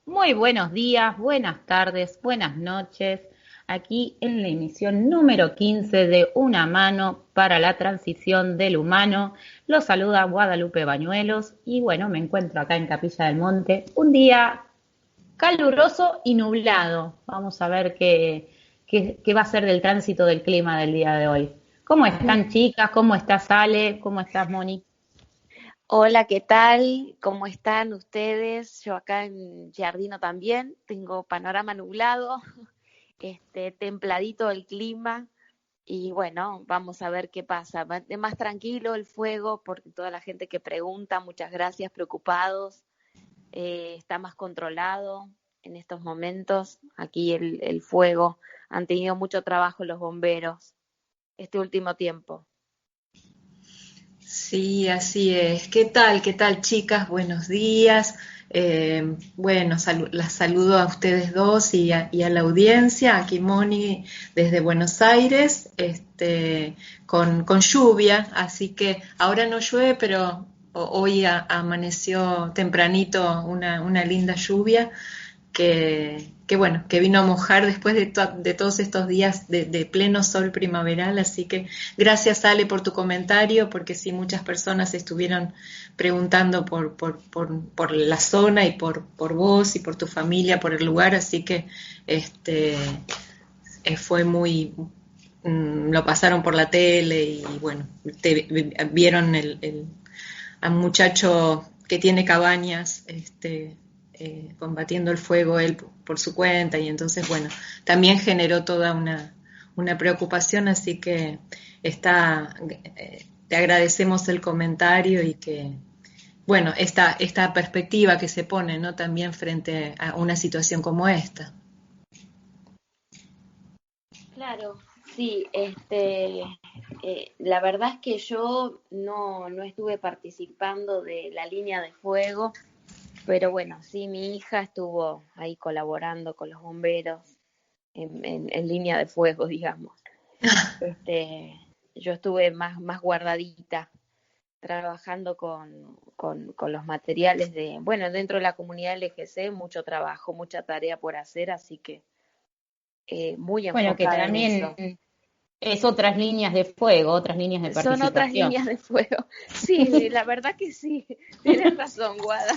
Muy buenos días, buenas tardes, buenas noches. Aquí en la emisión número 15 de Una mano para la transición del humano. Los saluda Guadalupe Bañuelos y bueno, me encuentro acá en Capilla del Monte. Un día caluroso y nublado. Vamos a ver qué va a ser del tránsito del clima del día de hoy. ¿Cómo están, chicas? ¿Cómo estás, Ale? ¿Cómo estás, Moni? Hola, ¿qué tal? ¿Cómo están ustedes? Yo acá en Giardino también tengo panorama nublado, templadito el clima y bueno, vamos a ver qué pasa. Más tranquilo el fuego porque toda la gente que pregunta, muchas gracias, preocupados, está más controlado en estos momentos. Aquí el fuego, han tenido mucho trabajo los bomberos este último tiempo. Sí, así es. ¿Qué tal? ¿Qué tal, chicas? Buenos días. Bueno, las saludo a ustedes dos y a la audiencia. Aquí Moni desde Buenos Aires, con lluvia, así que ahora no llueve, pero hoy amaneció tempranito una linda lluvia que bueno, que vino a mojar después de todos estos días de pleno sol primaveral, así que gracias Ale por tu comentario, porque sí, muchas personas estuvieron preguntando por la zona y por vos y por tu familia, por el lugar, así que fue muy, lo pasaron por la tele y bueno, vieron al muchacho que tiene cabañas, combatiendo el fuego él por su cuenta y entonces, bueno, también generó toda una preocupación, así que te agradecemos el comentario y que, bueno, esta perspectiva que se pone, ¿no? También frente a una situación como esta. Claro, sí, la verdad es que yo no estuve participando de la línea de fuego, pero bueno, sí, mi hija estuvo ahí colaborando con los bomberos en línea de fuego, digamos. Yo estuve más guardadita, trabajando con los materiales bueno, dentro de la comunidad LGC, mucho trabajo, mucha tarea por hacer, así que muy Bueno, que enfocada en también eso. es otras líneas de fuego, otras líneas de Son otras participación. líneas de fuego. Sí, la verdad que sí. Tienes razón, Guada.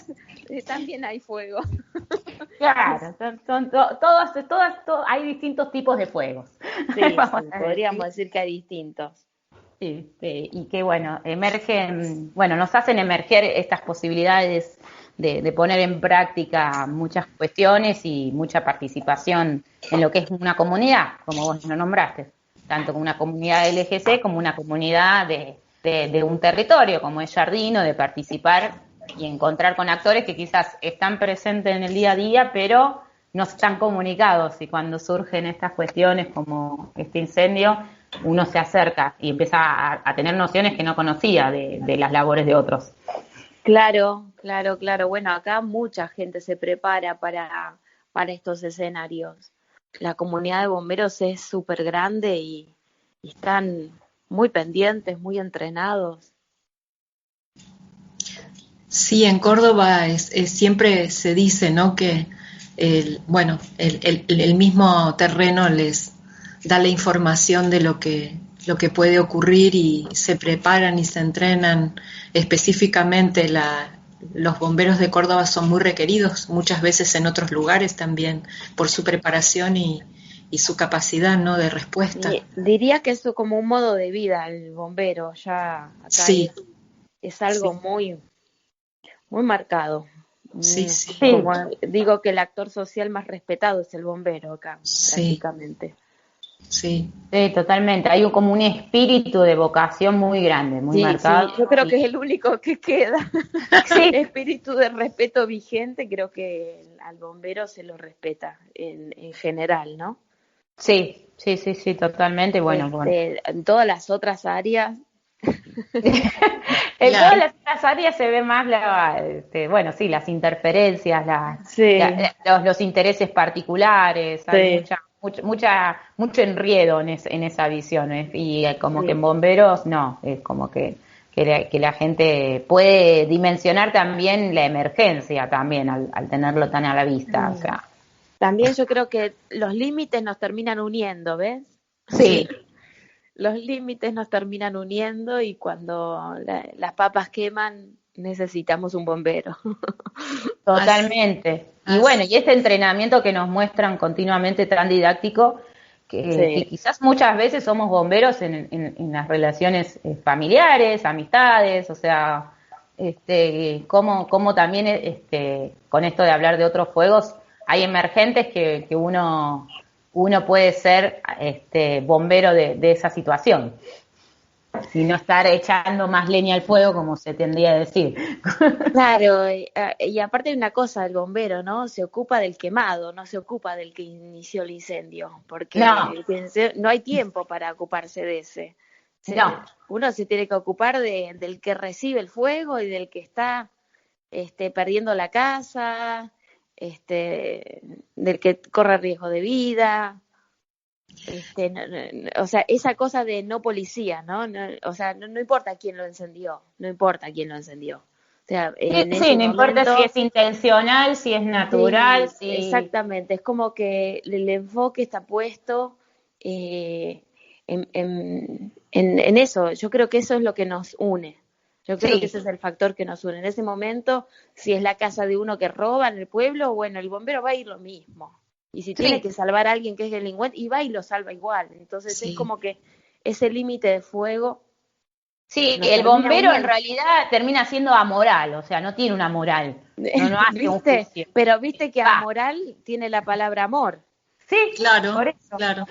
También hay fuego. Claro, hay distintos tipos de fuegos, Sí, vamos sí, a podríamos decir. decir que hay distintos. Y que bueno, emergen, bueno, nos hacen emerger estas posibilidades de poner en práctica muchas cuestiones y mucha participación en lo que es una comunidad, como vos lo nombraste, tanto como una comunidad LGC como una comunidad de un territorio, como es Jardino, de participar y encontrar con actores que quizás están presentes en el día a día, pero no están comunicados, y cuando surgen estas cuestiones como este incendio, uno se acerca y empieza a tener nociones que no conocía de las labores de otros. Claro, claro, claro. Bueno, acá mucha gente se prepara para estos escenarios. La comunidad de bomberos es súper grande y están muy pendientes, muy entrenados. Sí, en Córdoba siempre se dice, ¿no? Que bueno, el mismo terreno les da la información de lo que puede ocurrir y se preparan y se entrenan específicamente. Los bomberos de Córdoba son muy requeridos, muchas veces en otros lugares también, por su preparación y su capacidad, ¿no? De respuesta. Diría que eso como un modo de vida, el bombero, ya acá Sí, es algo sí, muy marcado. sí, sí, Como Sí, digo que el actor social más respetado es el bombero acá, sí, prácticamente. sí. sí, totalmente. Hay como un espíritu de vocación muy grande, muy Sí, sí, yo marcado. creo que es el único que queda. Sí, Espíritu de respeto vigente, creo que al bombero se lo respeta en general, ¿no? sí, sí, sí, sí, totalmente. Bueno, bueno. En todas las otras áreas, En todas Claro, las áreas se ve más bueno, sí, las interferencias, sí, los intereses particulares, hay sí, mucho enredo en esa visión, y como que en sí. bomberos no, es como que que la gente puede dimensionar también la emergencia también al tenerlo tan a la vista. O sea, También yo creo que los límites nos terminan uniendo, ¿ves? sí, Los límites nos terminan uniendo y cuando las papas queman necesitamos un bombero. totalmente. Y Así. bueno, y este entrenamiento que nos muestran continuamente tan didáctico, que Sí, quizás muchas veces somos bomberos en las relaciones familiares, amistades, o sea, como también con esto de hablar de otros fuegos, hay emergentes que uno puede ser bombero de esa situación y no estar echando más leña al fuego, como se tendría a decir. claro, y aparte hay una cosa, el bombero, ¿no? Se ocupa del quemado, no se ocupa del que inició el incendio, No, porque no hay tiempo para ocuparse de ese. no. Uno se tiene que ocupar del que recibe el fuego y del que está perdiendo la casa, del que corre riesgo de vida. O sea, esa cosa de no policía, ¿no? O sea, no importa quién lo encendió, no importa quién lo encendió. O sea, Sí, en sí, ese no importa si momento, es intencional, si es natural, sí, si... exactamente. Es como que el enfoque está puesto eh, en eso. Yo creo que eso es lo que nos une. Yo creo que Sí, ese es el factor que nos une. En ese momento, si es la casa de uno que roba en el pueblo, bueno, el bombero va a ir lo mismo. Y si tiene sí, que salvar a alguien que es delincuente, y va y lo salva igual. Entonces es Sí. como que ese límite de fuego sí, nos el termina bombero en uniendo. realidad termina siendo amoral, o sea, no tiene una moral, no hace un ¿Viste? juicio. Pero viste que Va, amoral tiene la palabra amor. sí, por Claro, eso. claro.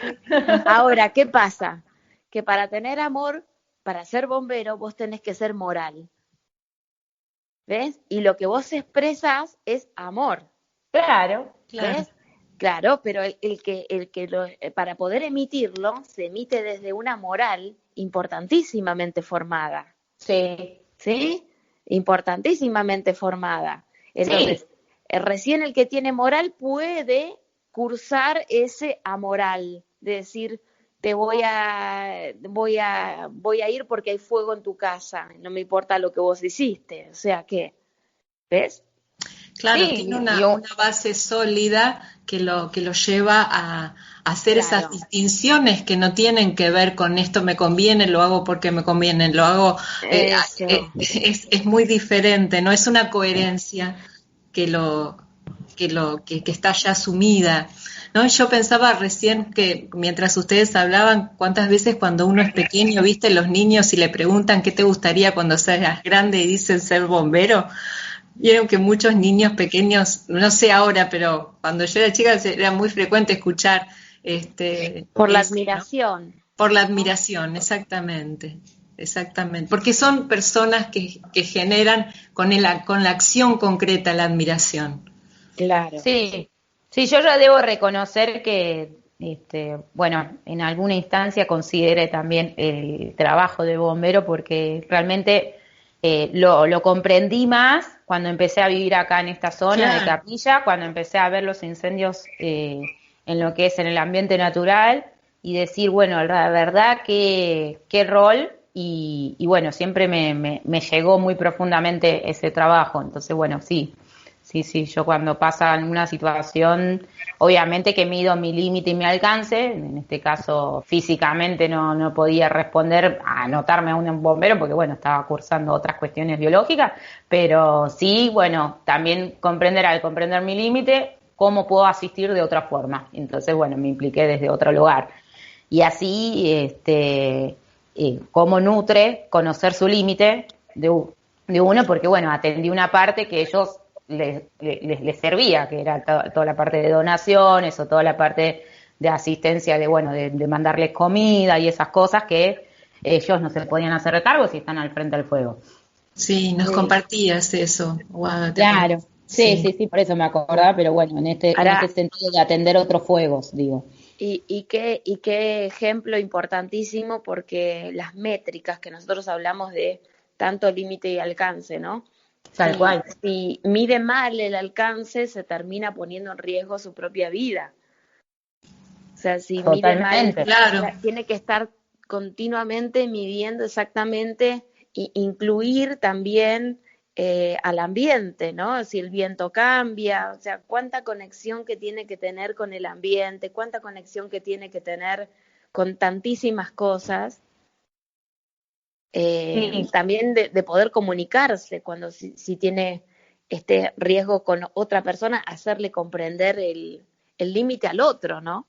Ahora, ¿qué pasa? Que para tener amor, para ser bombero, vos tenés que ser moral. ¿Ves? Y lo que vos expresás es amor. Claro, Claro. ¿Ves? Claro, pero para poder emitirlo, se emite desde una moral importantísimamente formada. sí, ¿Sí? Importantísimamente formada. sí, Entonces, recién el que tiene moral puede cursar ese amoral, de decir, voy a ir porque hay fuego en tu casa, no me importa lo que vos hiciste. O sea que, ¿ves? Claro, tiene sí, una base sólida que lo lleva a hacer esas Claro, distinciones que no tienen que ver con esto me conviene, lo hago porque me conviene, lo hago, eso. es muy diferente, no es una coherencia que que está ya asumida. ¿No? Yo pensaba recién que mientras ustedes hablaban, cuántas veces cuando uno es pequeño, viste, los niños y le preguntan qué te gustaría cuando seas grande y dicen ser bombero. Vieron que muchos niños pequeños, no sé ahora, pero cuando yo era chica era muy frecuente escuchar Por la eso, ¿no? admiración, Por la ¿no? admiración, exactamente, exactamente. Porque son personas que generan con la acción concreta la admiración. Claro. sí, sí, yo ya debo reconocer que, bueno, en alguna instancia consideré también el trabajo de bombero porque realmente lo comprendí más cuando empecé a vivir acá en esta zona de Claro, Capilla, cuando empecé a ver los incendios en lo que es en el ambiente natural y decir, bueno, la verdad qué rol y bueno, siempre me llegó muy profundamente ese trabajo, entonces bueno, sí. Sí, sí, yo cuando pasa en una situación, obviamente que mido mi límite y mi alcance, en este caso físicamente no podía responder a anotarme a un bombero porque bueno, estaba cursando otras cuestiones biológicas, pero sí, bueno, también al comprender mi límite, cómo puedo asistir de otra forma. Entonces, bueno, me impliqué desde otro lugar. Y así, cómo nutre conocer su límite de uno, porque bueno, atendí una parte que ellos les servía, que era toda la parte de donaciones o toda la parte de asistencia de, bueno, de mandarles comida y esas cosas que ellos no se podían hacer cargo si están al frente del fuego. sí, nos Sí. compartías eso, Guada, ¿te acordás? Claro, sí, Sí. sí, sí, por eso me acordaba, pero bueno, en este Ahora, sentido de atender otros fuegos, digo. y qué ejemplo importantísimo porque las métricas que nosotros hablamos de tanto límite y alcance, ¿no? Tal Si, cual, si mide mal el alcance, se termina poniendo en riesgo su propia vida. O sea, si mide mal, totalmente. o Claro, sea, tiene que estar continuamente midiendo exactamente Y incluir también al ambiente, ¿no? Si el viento cambia, o sea, cuánta conexión que tiene que tener con el ambiente, cuánta conexión que tiene que tener con tantísimas cosas. Sí, También de poder comunicarse cuando si tiene este riesgo con otra persona, hacerle comprender el límite al otro, ¿no?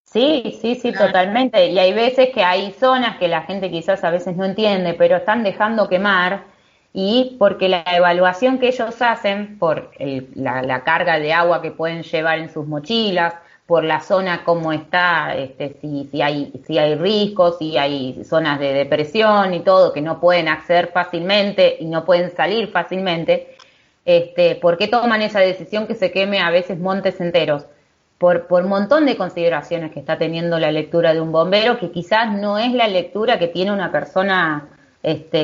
sí, sí, sí, Claro. totalmente. Y hay veces que hay zonas que la gente quizás a veces no entiende, pero están dejando quemar y porque la evaluación que ellos hacen por la carga de agua que pueden llevar en sus mochilas, por la zona como está, si hay riscos, si hay zonas de depresión y todo, que no pueden acceder fácilmente y no pueden salir fácilmente, ¿por qué toman esa decisión que se queme a veces montes enteros? Por un montón de consideraciones que está teniendo la lectura de un bombero, que quizás no es la lectura que tiene una persona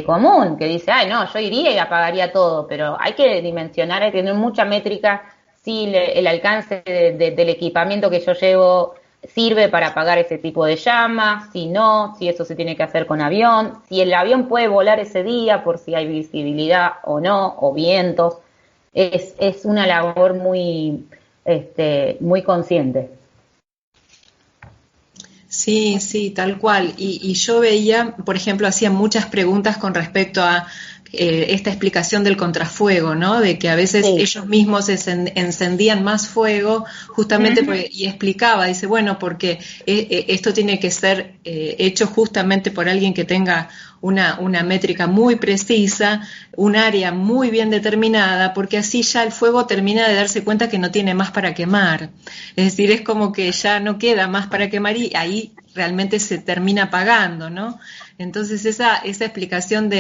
común, que dice, ay, no, yo iría y apagaría todo, pero hay que dimensionar, hay que tener mucha métrica si el alcance del equipamiento que yo llevo sirve para apagar ese tipo de llamas, si no, si eso se tiene que hacer con avión, si el avión puede volar ese día por si hay visibilidad o no, o vientos. Es una labor muy consciente. Sí, sí, tal cual. Y yo veía, por ejemplo, hacían muchas preguntas con respecto a esta explicación del contrafuego, ¿no? De que a veces Sí. ellos mismos encendían más fuego, justamente Ujú. y explicaba, dice, bueno, porque esto tiene que ser hecho justamente por alguien que tenga una métrica muy precisa, un área muy bien determinada, porque así ya el fuego termina de darse cuenta que no tiene más para quemar. Es decir, es como que ya no queda más para quemar y ahí realmente se termina apagando, ¿no? Entonces esa explicación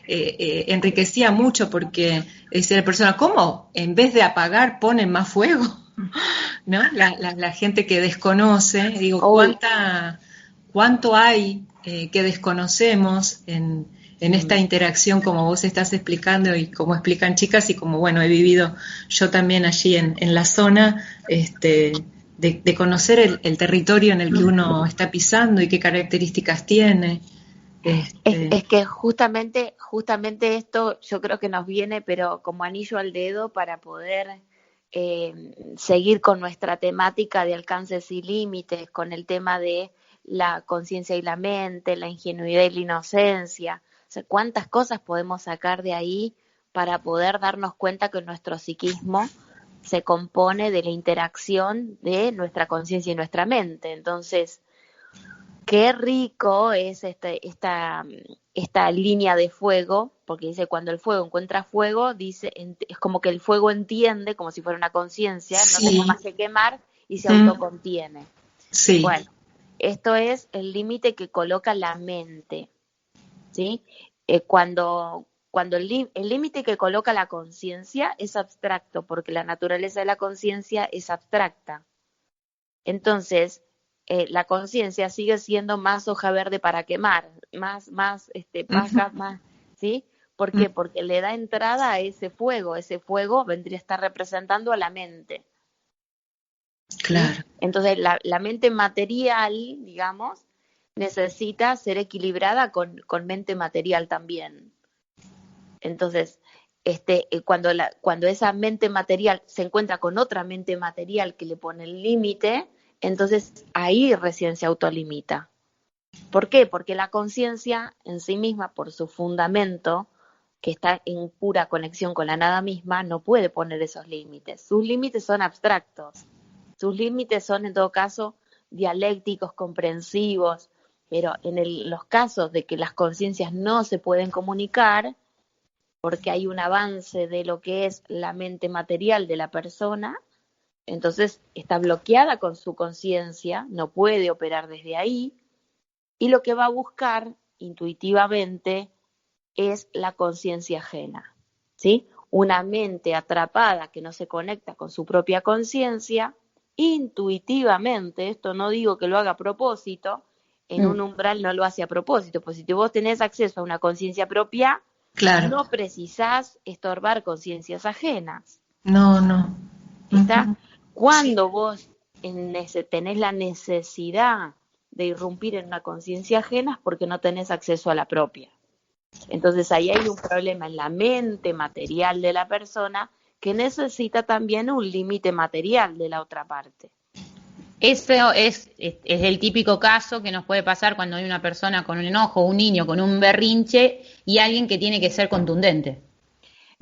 enriquecía mucho porque decía la persona, ¿cómo? En vez de apagar ponen más fuego, ¿no? La gente que desconoce, digo, Uy, ¿cuánto hay que desconocemos en esta Mm. interacción como vos estás explicando y como explican chicas y como, bueno, he vivido yo también allí en la zona, de conocer el territorio en el que uno está pisando y qué características tiene. es que justamente esto yo creo que nos viene, pero como anillo al dedo para poder seguir con nuestra temática de alcances y límites, con el tema de la conciencia y la mente, la ingenuidad y la inocencia. O sea, cuántas cosas podemos sacar de ahí para poder darnos cuenta que nuestro psiquismo se compone de la interacción de nuestra conciencia y nuestra mente. Entonces, qué rico es esta línea de fuego, porque dice, cuando el fuego encuentra fuego, dice, es como que el fuego entiende, como si fuera una conciencia, no tengo Sí, más que quemar y se mm, autocontiene. sí, Bueno, esto es el límite que coloca la mente, ¿sí? Cuando el límite que coloca la conciencia es abstracto, porque la naturaleza de la conciencia es abstracta. Entonces, la conciencia sigue siendo más hoja verde para quemar, más ujú, paja, más, ¿sí? ¿Por mm, qué? Porque le da entrada a ese fuego vendría a estar representando a la mente, ¿sí? claro, Entonces, la mente material, digamos, necesita ser equilibrada con mente material también. Entonces, cuando esa mente material se encuentra con otra mente material que le pone el límite, entonces ahí recién se autolimita. ¿Por qué? Porque la conciencia en sí misma, por su fundamento, que está en pura conexión con la nada misma, no puede poner esos límites. Sus límites son abstractos. Sus límites son, en todo caso, dialécticos, comprensivos, pero los casos de que las conciencias no se pueden comunicar, porque hay un avance de lo que es la mente material de la persona, entonces está bloqueada con su conciencia, no puede operar desde ahí, y lo que va a buscar intuitivamente es la conciencia ajena, ¿sí? Una mente atrapada que no se conecta con su propia conciencia, intuitivamente, esto no digo que lo haga a propósito, en un Mm. umbral no lo hace a propósito, pues si vos tenés acceso a una conciencia propia, claro, no precisás estorbar conciencias ajenas, no, no, ¿está? ujú, sí, Cuando vos tenés la necesidad de irrumpir en una conciencia ajena es porque no tenés acceso a la propia. Entonces ahí hay un problema en la mente material de la persona que necesita también un límite material de la otra parte. Eso es el típico caso que nos puede pasar cuando hay una persona con un enojo, un niño con un berrinche y alguien que tiene que ser contundente.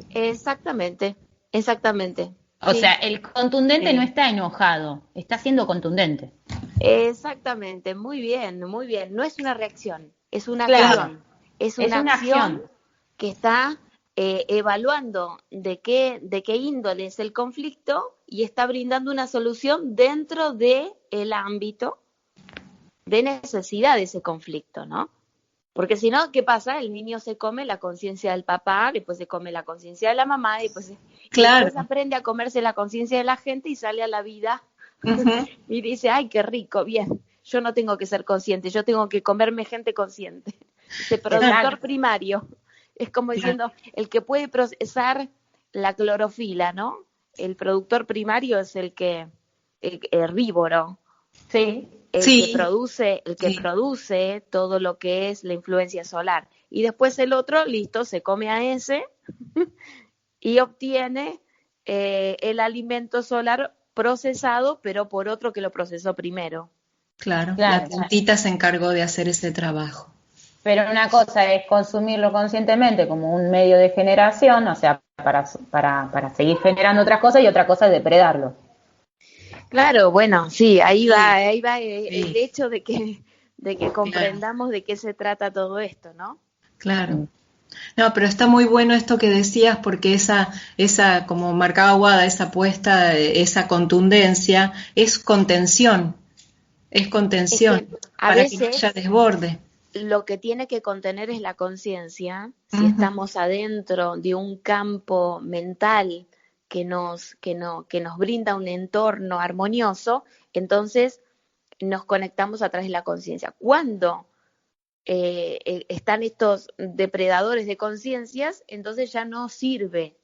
Exactamente, exactamente. O Sí, sea, el contundente no está enojado, está siendo contundente. exactamente, muy bien, muy bien. No es una reacción, es una Claro, acción. Es es una una acción acción. que está evaluando de qué índole es el conflicto y está brindando una solución dentro de el ámbito de necesidad de ese conflicto, ¿no? Porque si no, ¿qué pasa? El niño se come la conciencia del papá, después se come la conciencia de la mamá, y Claro. después aprende a comerse la conciencia de la gente y sale a la vida Ujú. y dice, ay, qué rico, bien, yo no tengo que ser consciente, yo tengo que comerme gente consciente. Ese productor Exacto. primario es como Claro. diciendo, el que puede procesar la clorofila, ¿no? El productor primario es el herbívoro, Sí, Sí, el que sí. produce todo lo que es la influencia solar. Y después el otro, listo, se come a ese y obtiene el alimento solar procesado, pero por otro que lo procesó primero. Claro, la claro. plantita se encargó de hacer ese trabajo. Pero una cosa es consumirlo conscientemente como un medio de generación, o sea, para seguir generando otras cosas, y otra cosa es depredarlo. Claro, bueno, sí, Sí, ahí va el sí, hecho de que claro, comprendamos de qué se trata todo esto, ¿no? claro. No, pero está muy bueno esto que decías porque como marcaba Wada, esa apuesta, esa contundencia, es Es que contención a para que no haya veces desborde. lo que tiene que contener es la conciencia. Si Ujú. estamos adentro de un campo mental que nos brinda un entorno armonioso, entonces nos conectamos a través de la conciencia. Cuando están estos depredadores de conciencias, entonces ya no sirve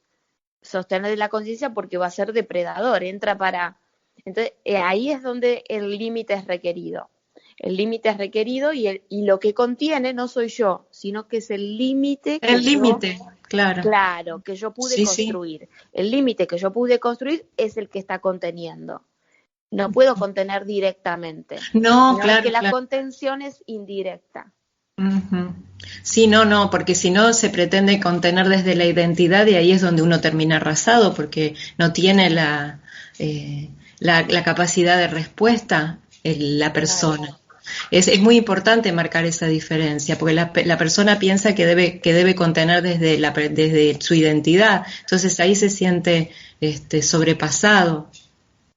sostener la conciencia porque va a ser depredador, entra para... Entonces, ahí es donde el límite es requerido. El límite es requerido y lo que contiene no soy yo, sino que es el límite que El yo, límite, claro. claro, que yo pude Sí, sí. construir. El límite que yo pude construir es el que está conteniendo. No puedo contener directamente, No, sino claro, que la claro. contención es indirecta. Ujú. Sí, no, porque si no se pretende contener desde la identidad y ahí es donde uno termina arrasado porque no tiene la capacidad de respuesta la Claro. persona. Es muy importante marcar esa diferencia porque la persona piensa que debe contener desde su identidad, entonces ahí se siente sobrepasado,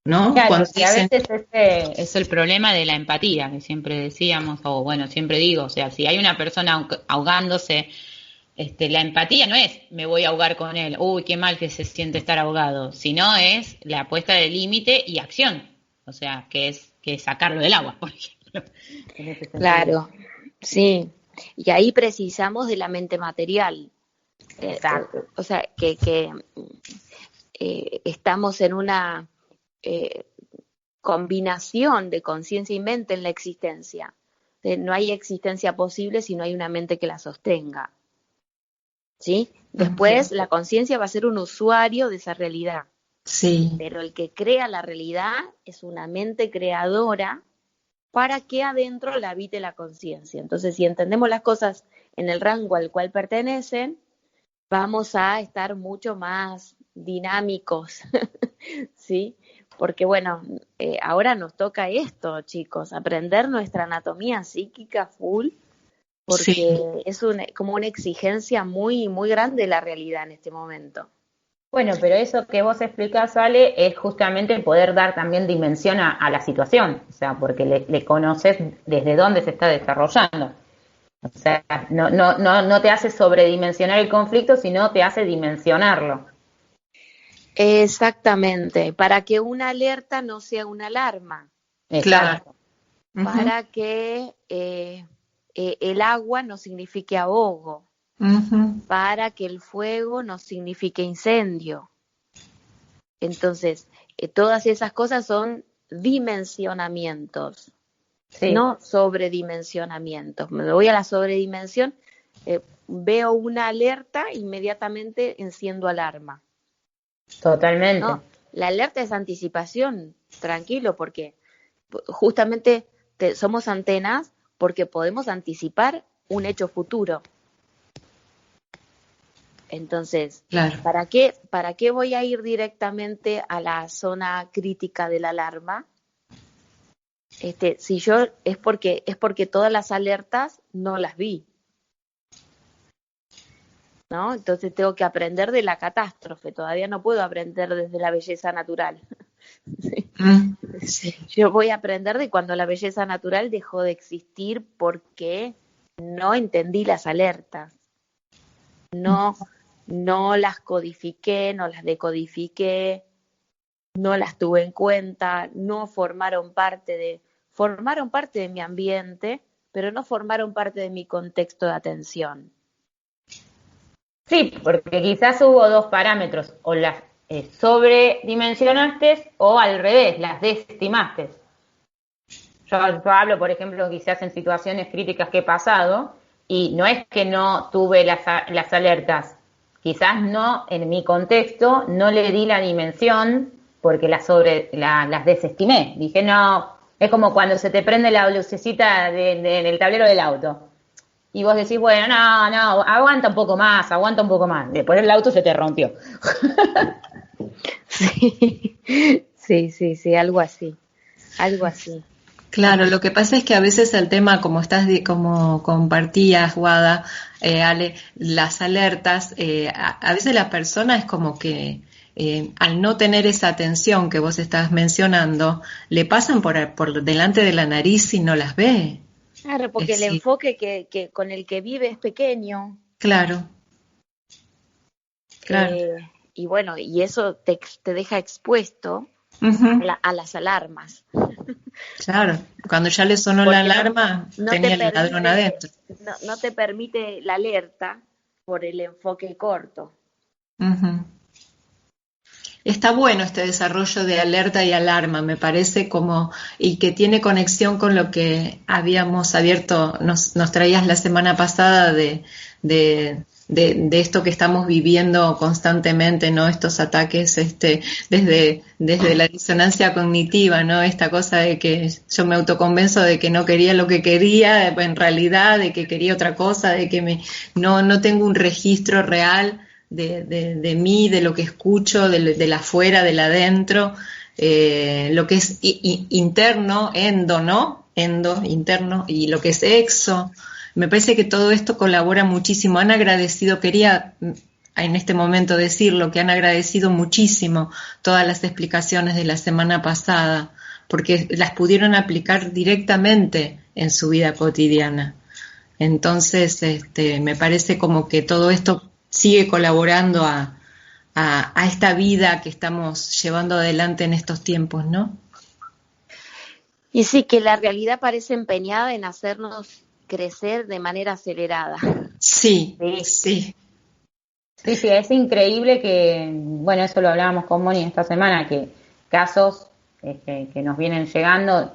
¿no? Claro, Cuando sí, a dicen, veces ese es el problema de la empatía, que siempre decíamos, o bueno, siempre digo, o sea, si hay una persona ahogándose, la empatía no es me voy a ahogar con él, uy, qué mal que se siente estar ahogado, sino es la puesta de límite y acción, o sea, que es sacarlo del agua, por ejemplo, en ese sentido. Claro, sí. Y ahí precisamos de la mente material. Exacto. O sea, que estamos en una eh, combinación de conciencia y mente en la existencia. No hay existencia posible si no hay una mente que la sostenga. ¿Sí? ujú, Después, la conciencia va a ser un usuario de esa realidad. sí, Pero el que crea la realidad es una mente creadora para que adentro la habite la conciencia. Entonces, si entendemos las cosas en el rango al cual pertenecen, vamos a estar mucho más dinámicos, ¿sí? Porque bueno, ahora nos toca esto, chicos, aprender nuestra anatomía psíquica full, sí. porque es como una exigencia muy, muy grande la realidad en este momento. Bueno, pero eso que vos explicás, Ale, es justamente poder dar también dimensión a la situación, o sea, porque le conoces desde dónde se está desarrollando. O sea, no te hace sobredimensionar el conflicto, sino te hace dimensionarlo. Exactamente, para que una alerta no sea una alarma, Claro. Exacto. Ujú, para que el agua no signifique ahogo, ujú. para que el fuego no signifique incendio. Entonces, todas esas cosas son dimensionamientos, Sí, no sobredimensionamientos. Me voy a la sobredimensión, veo una alerta, inmediatamente enciendo alarma. Totalmente. No, la alerta es anticipación, tranquilo, porque justamente somos antenas porque podemos anticipar un hecho futuro. Entonces, Claro. ¿para qué voy a ir directamente a la zona crítica de la alarma? Si yo es porque todas las alertas no las vi, ¿no? Entonces tengo que aprender de la catástrofe, todavía no puedo aprender desde la belleza natural. Sí. Sí. Yo voy a aprender de cuando la belleza natural dejó de existir porque no entendí las alertas, no las codifiqué, no las decodifiqué, no las tuve en cuenta, no formaron parte de mi ambiente, pero no formaron parte de mi contexto de atención. Sí, porque quizás hubo dos parámetros, o las sobredimensionaste o al revés, las desestimaste. Yo hablo, por ejemplo, quizás en situaciones críticas que he pasado, y no es que no tuve las alertas, quizás no, en mi contexto, no le di la dimensión porque las desestimé. Dije, no, es como cuando se te prende la lucecita en el tablero del auto. Y vos decís, bueno, no, aguanta un poco más. Después el auto se te rompió. Sí, algo así. Claro, lo que pasa es que a veces el tema, como compartías, Guada, Ale, las alertas, a veces la persona es como que al no tener esa atención que vos estás mencionando, le pasan por delante de la nariz y no las ve. Claro, porque el Sí, enfoque que con el que vive es pequeño. claro. Y bueno, y eso te deja expuesto Uh-huh. a las alarmas. Claro, cuando ya le sonó la Porque alarma, no te tenía el ladrón permite, adentro. no te permite la alerta por el enfoque corto. Uh-huh. Está bueno este desarrollo de alerta y alarma, me parece y que tiene conexión con lo que habíamos abierto, nos traías la semana pasada de esto que estamos viviendo constantemente, ¿no? Estos ataques, desde la disonancia cognitiva, ¿no? Esta cosa de que yo me autoconvenzo de que no quería lo que quería, en realidad, de que quería otra cosa, de que no tengo un registro real de mí, de lo que escucho, del afuera, del adentro, lo que es interno, ¿no? Interno, y lo que es exo. Me parece que todo esto colabora muchísimo. Han agradecido, quería en este momento decirlo, que han agradecido muchísimo todas las explicaciones de la semana pasada, porque las pudieron aplicar directamente en su vida cotidiana. Entonces, me parece como que todo esto sigue colaborando a esta vida que estamos llevando adelante en estos tiempos, ¿no? Y sí, que la realidad parece empeñada en hacernos crecer de manera acelerada. Sí. Sí, es increíble que, bueno, eso lo hablábamos con Moni esta semana, que casos que nos vienen llegando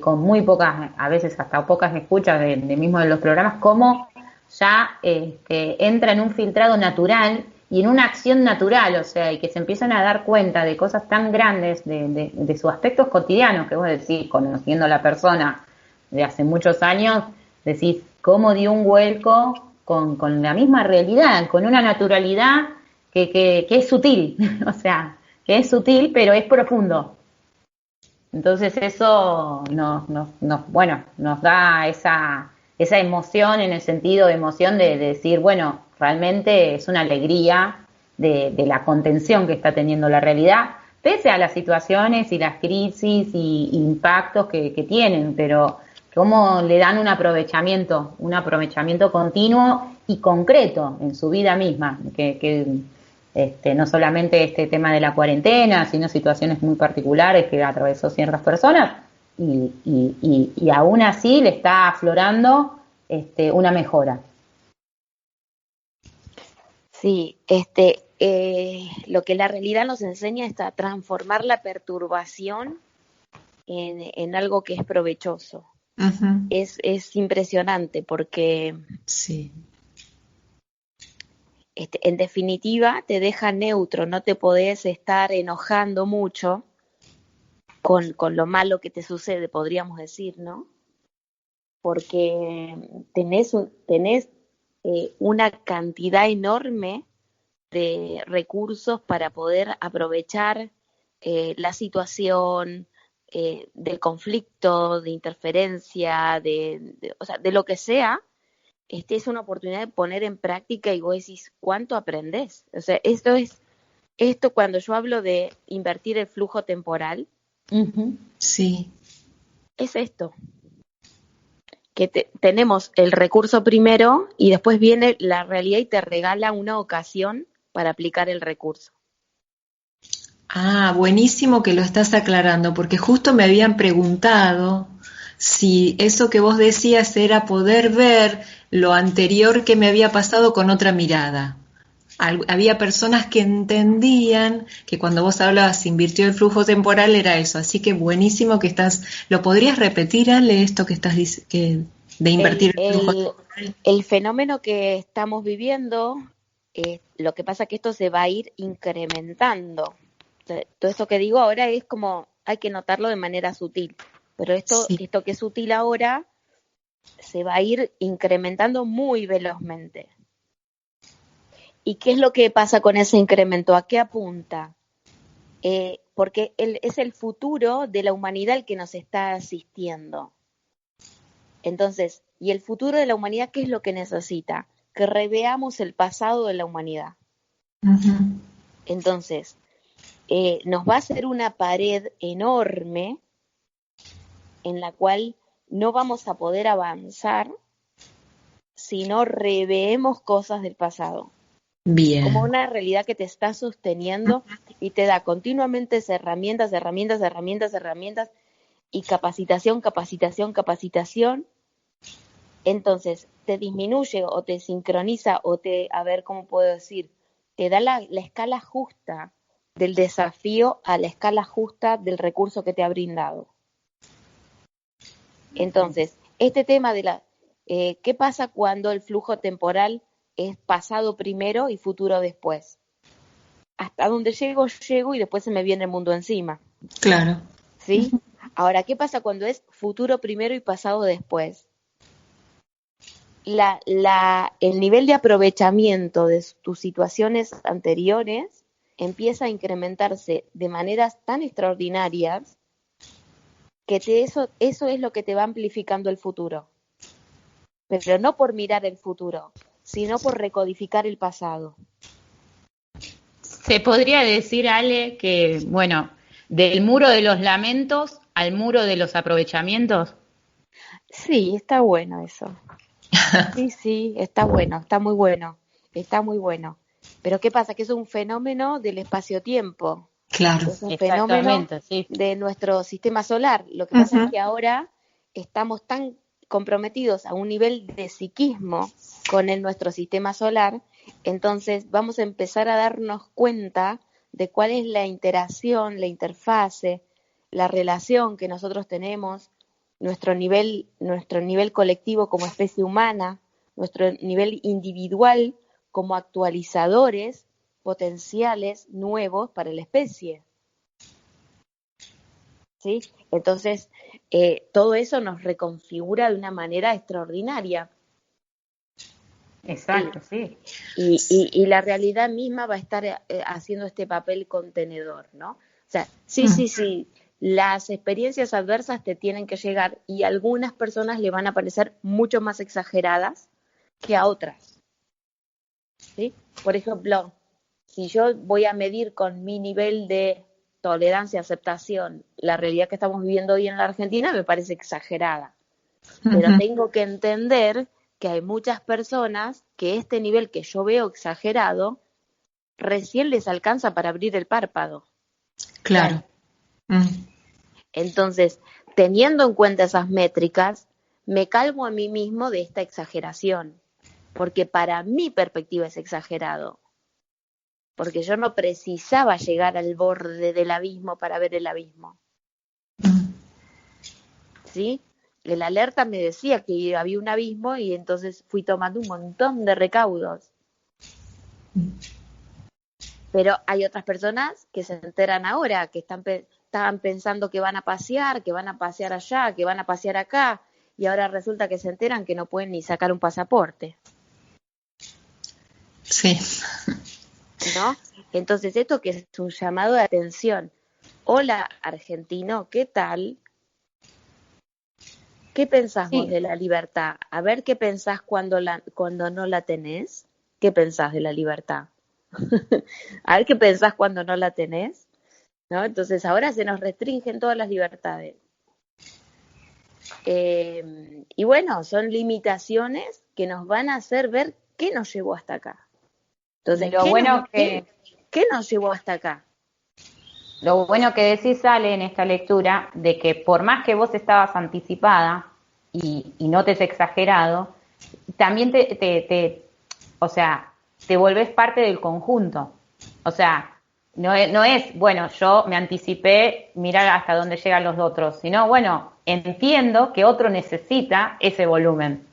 con muy pocas, a veces hasta pocas escuchas de mismo de los programas, como ya entra en un filtrado natural y en una acción natural, o sea, y que se empiezan a dar cuenta de cosas tan grandes, de sus aspectos cotidianos, que vos decís, conociendo a la persona de hace muchos años, decís, cómo dio un vuelco con la misma realidad, con una naturalidad que es sutil, o sea, que es sutil, pero es profundo. Entonces eso nos da esa emoción, en el sentido de emoción de decir, bueno, realmente es una alegría de la contención que está teniendo la realidad, pese a las situaciones y las crisis y impactos que tienen, pero cómo le dan un aprovechamiento continuo y concreto en su vida misma, no solamente este tema de la cuarentena, sino situaciones muy particulares que atravesó ciertas personas, y aún así le está aflorando una mejora. Sí, lo que la realidad nos enseña es a transformar la perturbación en algo que es provechoso. Uh-huh. Es impresionante porque sí. En definitiva, te deja neutro, no te podés estar enojando mucho con lo malo que te sucede, podríamos decir, ¿no? Porque tenés una cantidad enorme de recursos para poder aprovechar la situación del conflicto, de interferencia, o sea, de lo que sea. Es una oportunidad de poner en práctica y vos decís, ¿cuánto aprendés? O sea, esto cuando yo hablo de invertir el flujo temporal, sí, es esto, que tenemos el recurso primero y después viene la realidad y te regala una ocasión para aplicar el recurso. Ah, buenísimo que lo estás aclarando, porque justo me habían preguntado si eso que vos decías era poder ver lo anterior que me había pasado con otra mirada. Había personas que entendían que cuando vos hablabas invirtió el flujo temporal era eso, así que buenísimo que estás. ¿Lo podrías repetir, Ale, esto que estás de invertir el flujo temporal? El fenómeno que estamos viviendo, lo que pasa es que esto se va a ir incrementando. Todo esto que digo ahora es como, hay que notarlo de manera sutil, pero esto Sí. que es sutil ahora se va a ir incrementando muy velozmente. ¿Y qué es lo que pasa con ese incremento? ¿A qué apunta? Porque es el futuro de la humanidad el que nos está asistiendo. Entonces, ¿y el futuro de la humanidad qué es lo que necesita? Que reveamos el pasado de la humanidad. Uh-huh. Entonces, nos va a hacer una pared enorme en la cual no vamos a poder avanzar si no reveemos cosas del pasado. Bien. Como una realidad que te está sosteniendo y te da continuamente herramientas, y capacitación. Entonces, te disminuye o te sincroniza a ver cómo puedo decir, te da la escala justa del desafío a la escala justa del recurso que te ha brindado. Entonces, este tema de ¿qué pasa cuando el flujo temporal es pasado primero y futuro después? Hasta donde llego y después se me viene el mundo encima. Claro. ¿Sí? Ahora, ¿qué pasa cuando es futuro primero y pasado después? El nivel de aprovechamiento de tus situaciones anteriores empieza a incrementarse de maneras tan extraordinarias que eso es lo que te va amplificando el futuro. Pero no por mirar el futuro, sino por recodificar el pasado. Se podría decir, Ale, que, bueno, del muro de los lamentos al muro de los aprovechamientos. Sí, está bueno eso. Sí, está bueno, está muy bueno. Pero ¿qué pasa? Que es un fenómeno del espacio-tiempo. Claro. Es un fenómeno Sí. de nuestro sistema solar. Lo que pasa es que ahora estamos tan comprometidos a un nivel de psiquismo con nuestro sistema solar, entonces vamos a empezar a darnos cuenta de cuál es la interacción, la interfase, la relación que nosotros tenemos, nuestro nivel colectivo como especie humana, nuestro nivel individual como actualizadores potenciales nuevos para la especie. ¿Sí? Entonces, todo eso nos reconfigura de una manera extraordinaria. Exacto, sí. Y la realidad misma va a estar haciendo este papel contenedor, ¿no? O sea, sí, las experiencias adversas te tienen que llegar y a algunas personas le van a parecer mucho más exageradas que a otras. ¿Sí? Por ejemplo, si yo voy a medir con mi nivel de tolerancia, aceptación, la realidad que estamos viviendo hoy en la Argentina me parece exagerada. Pero tengo que entender que hay muchas personas que este nivel que yo veo exagerado recién les alcanza para abrir el párpado. Claro. Entonces, teniendo en cuenta esas métricas, me calmo a mí mismo de esta exageración, porque para mi perspectiva es exagerado. Porque yo no precisaba llegar al borde del abismo para ver el abismo. ¿Sí? La alerta me decía que había un abismo y entonces fui tomando un montón de recaudos. Pero hay otras personas que se enteran ahora, que estaban pensando que van a pasear allá, que van a pasear acá, y ahora resulta que se enteran que no pueden ni sacar un pasaporte. Sí. ¿No? Entonces, esto que es un llamado de atención. Hola, argentino, ¿qué tal? ¿Qué pensás vos de la libertad? A ver qué pensás cuando no la tenés. ¿Qué pensás de la libertad? A ver qué pensás cuando no la tenés, ¿no? Entonces ahora se nos restringen todas las libertades. Y bueno, son limitaciones que nos van a hacer ver qué nos llevó hasta acá. Entonces, ¿qué nos llevó hasta acá? Lo bueno que decís, sale en esta lectura, de que por más que vos estabas anticipada y no te es exagerado, también o sea, te volvés parte del conjunto. O sea, no es, bueno, yo me anticipé, mirar hasta dónde llegan los otros, sino, bueno, entiendo que otro necesita ese volumen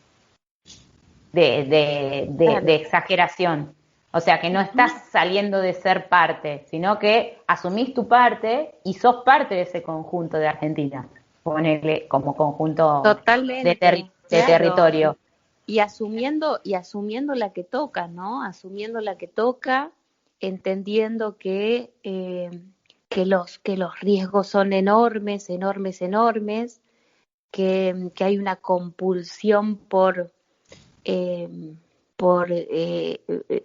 de exageración. O sea, que no estás saliendo de ser parte, sino que asumís tu parte y sos parte de ese conjunto de Argentina, ponele como conjunto Totalmente, de territorio. Y asumiendo la que toca, ¿no? Asumiendo la que toca, entendiendo que los riesgos son enormes, enormes, enormes, que hay una compulsión por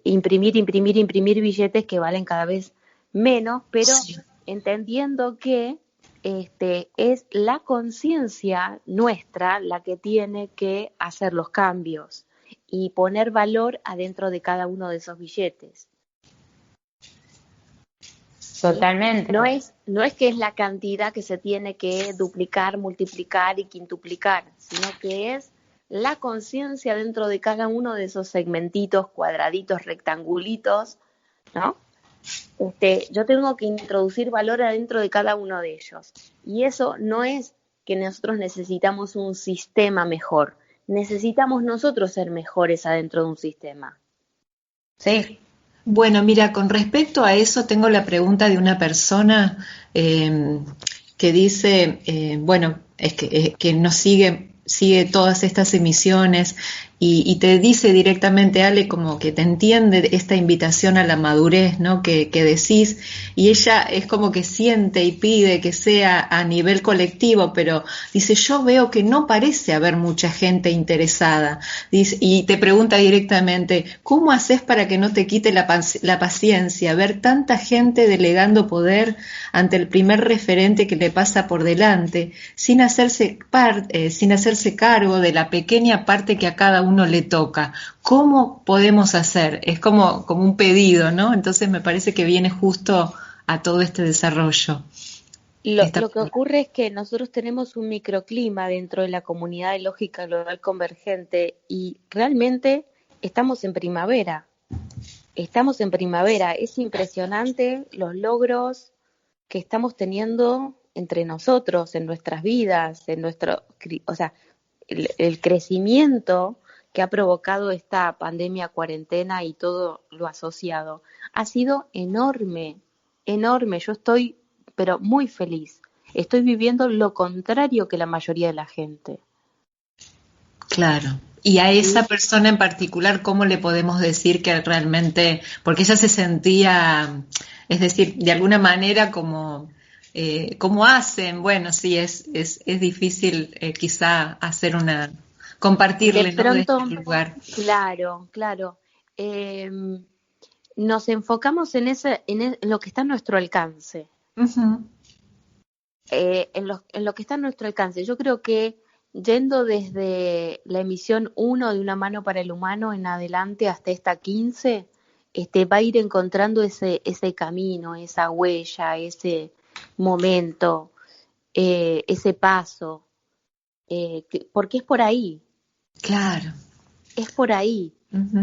imprimir billetes que valen cada vez menos, pero sí, entendiendo que es la conciencia nuestra la que tiene que hacer los cambios y poner valor adentro de cada uno de esos billetes. Totalmente. No es que es la cantidad que se tiene que duplicar, multiplicar y quintuplicar, sino que es la conciencia dentro de cada uno de esos segmentitos, cuadraditos, rectangulitos, ¿no? Yo tengo que introducir valor adentro de cada uno de ellos. Y eso no es que nosotros necesitamos un sistema mejor, necesitamos nosotros ser mejores adentro de un sistema. Sí. Bueno, mira, con respecto a eso tengo la pregunta de una persona que dice, bueno, es que nos sigue todas estas emisiones y te dice directamente, Ale, como que te entiende esta invitación a la madurez, ¿no? Que decís, y ella es como que siente y pide que sea a nivel colectivo, pero dice, yo veo que no parece haber mucha gente interesada, dice, y te pregunta directamente, ¿cómo haces para que no te quite la paciencia ver tanta gente delegando poder ante el primer referente que le pasa por delante, sin hacerse cargo de la pequeña parte que a cada uno le toca? ¿Cómo podemos hacer? Es como un pedido, ¿no? Entonces me parece que viene justo a todo este desarrollo. Lo que ocurre es que nosotros tenemos un microclima dentro de la comunidad de lógica global convergente y realmente estamos en primavera. Estamos en primavera. Es impresionante los logros que estamos teniendo entre nosotros, en nuestras vidas, o sea, el crecimiento que ha provocado esta pandemia, cuarentena y todo lo asociado ha sido enorme, enorme. Yo estoy, pero muy feliz. Estoy viviendo lo contrario que la mayoría de la gente. Claro. Y a esa persona en particular, ¿cómo le podemos decir que realmente, porque ella se sentía, es decir, de alguna manera como, ¿cómo hacen? Bueno, sí, es difícil quizá hacer compartirle, de pronto, ¿no? De este lugar. Claro. Nos enfocamos en lo que está a nuestro alcance. Uh-huh. En lo que está a nuestro alcance. Yo creo que yendo desde la emisión 1 de Una mano para el humano en adelante hasta esta 15, va a ir encontrando ese camino, esa huella, ese momento, ese paso, porque es por ahí. Claro. Es por ahí. Uh-huh.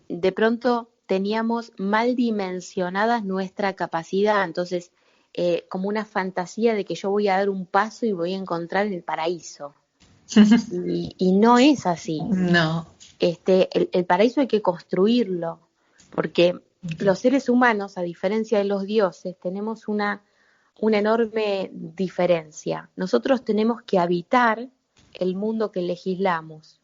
De pronto teníamos mal dimensionadas nuestra capacidad, entonces como una fantasía de que yo voy a dar un paso y voy a encontrar el paraíso. Y no es así. No. El paraíso hay que construirlo. porque los seres humanos, a diferencia de los dioses, tenemos una enorme diferencia. Nosotros tenemos que habitar el mundo que legislamos.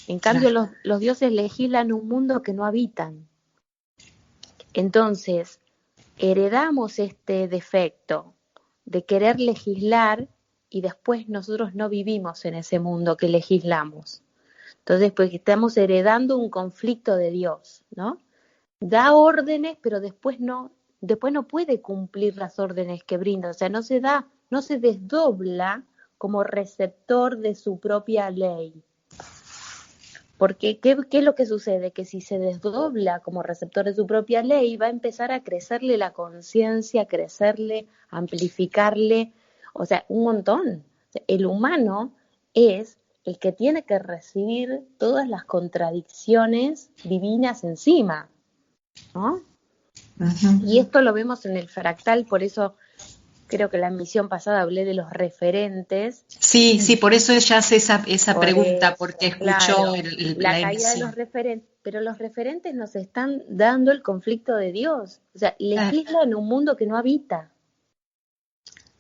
En cambio, los dioses legislan un mundo que no habitan. Entonces, heredamos este defecto de querer legislar y después nosotros no vivimos en ese mundo que legislamos. Entonces, pues estamos heredando un conflicto de Dios, ¿no? Da órdenes, pero después no puede cumplir las órdenes que brinda, o sea, no se desdobla como receptor de su propia ley. Porque, ¿qué es lo que sucede? Que si se desdobla como receptor de su propia ley, va a empezar a crecerle la conciencia, crecerle, amplificarle, o sea, un montón. O sea, el humano es el que tiene que recibir todas las contradicciones divinas encima, ¿no? Uh-huh. Y esto lo vemos en el fractal, por eso creo que la emisión pasada hablé de los referentes. Sí, por eso ella hace esa pregunta, porque escuchó claro, la caída de los referentes, pero los referentes nos están dando el conflicto de Dios, o sea, legisla en un mundo que no habita.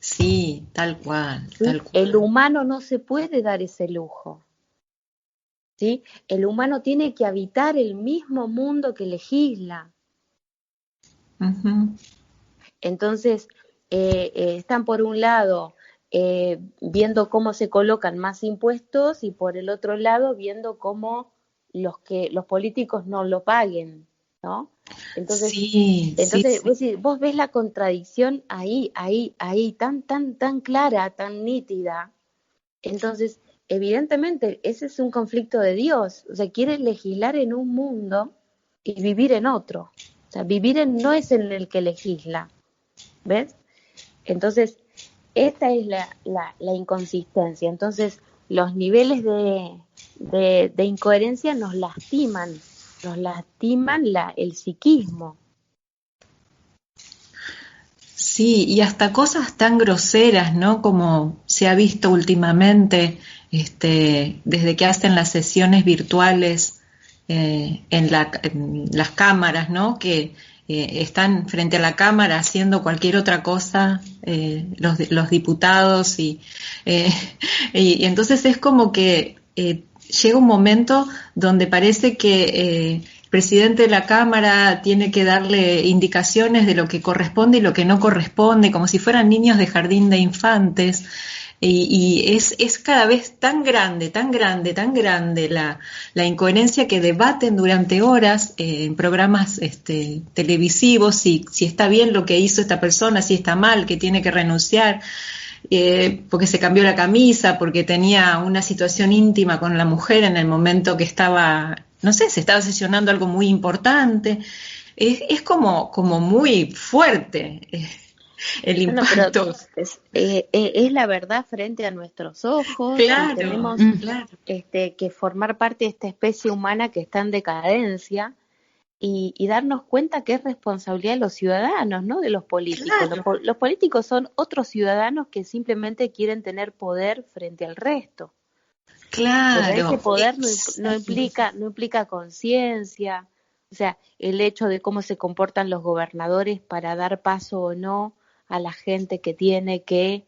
Sí, tal cual, ¿Sí? tal cual. El humano no se puede dar ese lujo, ¿sí? El humano tiene que habitar el mismo mundo que legisla. Uh-huh. Entonces, están por un lado viendo cómo se colocan más impuestos y por el otro lado viendo cómo los políticos no lo paguen, ¿no? Entonces, sí. Vos ves la contradicción ahí, tan clara, tan nítida. Entonces, evidentemente, ese es un conflicto de Dios. O sea, quiere legislar en un mundo y vivir en otro. O sea, no es en el que legisla. ¿Ves? Entonces, esta es la inconsistencia. Entonces, los niveles de incoherencia nos lastiman el psiquismo. Sí, y hasta cosas tan groseras, ¿no? Como se ha visto últimamente, desde que hacen las sesiones virtuales en las cámaras, ¿no? Que están frente a la cámara haciendo cualquier otra cosa, los diputados, y entonces es como que llega un momento donde parece que el presidente de la Cámara tiene que darle indicaciones de lo que corresponde y lo que no corresponde, como si fueran niños de jardín de infantes. Y es cada vez tan grande la incoherencia, que debaten durante horas en programas televisivos si está bien lo que hizo esta persona, si está mal, que tiene que renunciar, porque se cambió la camisa, porque tenía una situación íntima con la mujer en el momento que estaba, no sé, se estaba sesionando algo muy importante. Es como muy fuerte. El impacto. No, es la verdad frente a nuestros ojos. Claro, tenemos que formar parte de esta especie humana que está en decadencia y darnos cuenta que es responsabilidad de los ciudadanos, no de los políticos. Claro. Los políticos son otros ciudadanos que simplemente quieren tener poder frente al resto. Claro. Pero ese poder no implica conciencia. O sea, el hecho de cómo se comportan los gobernadores para dar paso o no a la gente que tiene que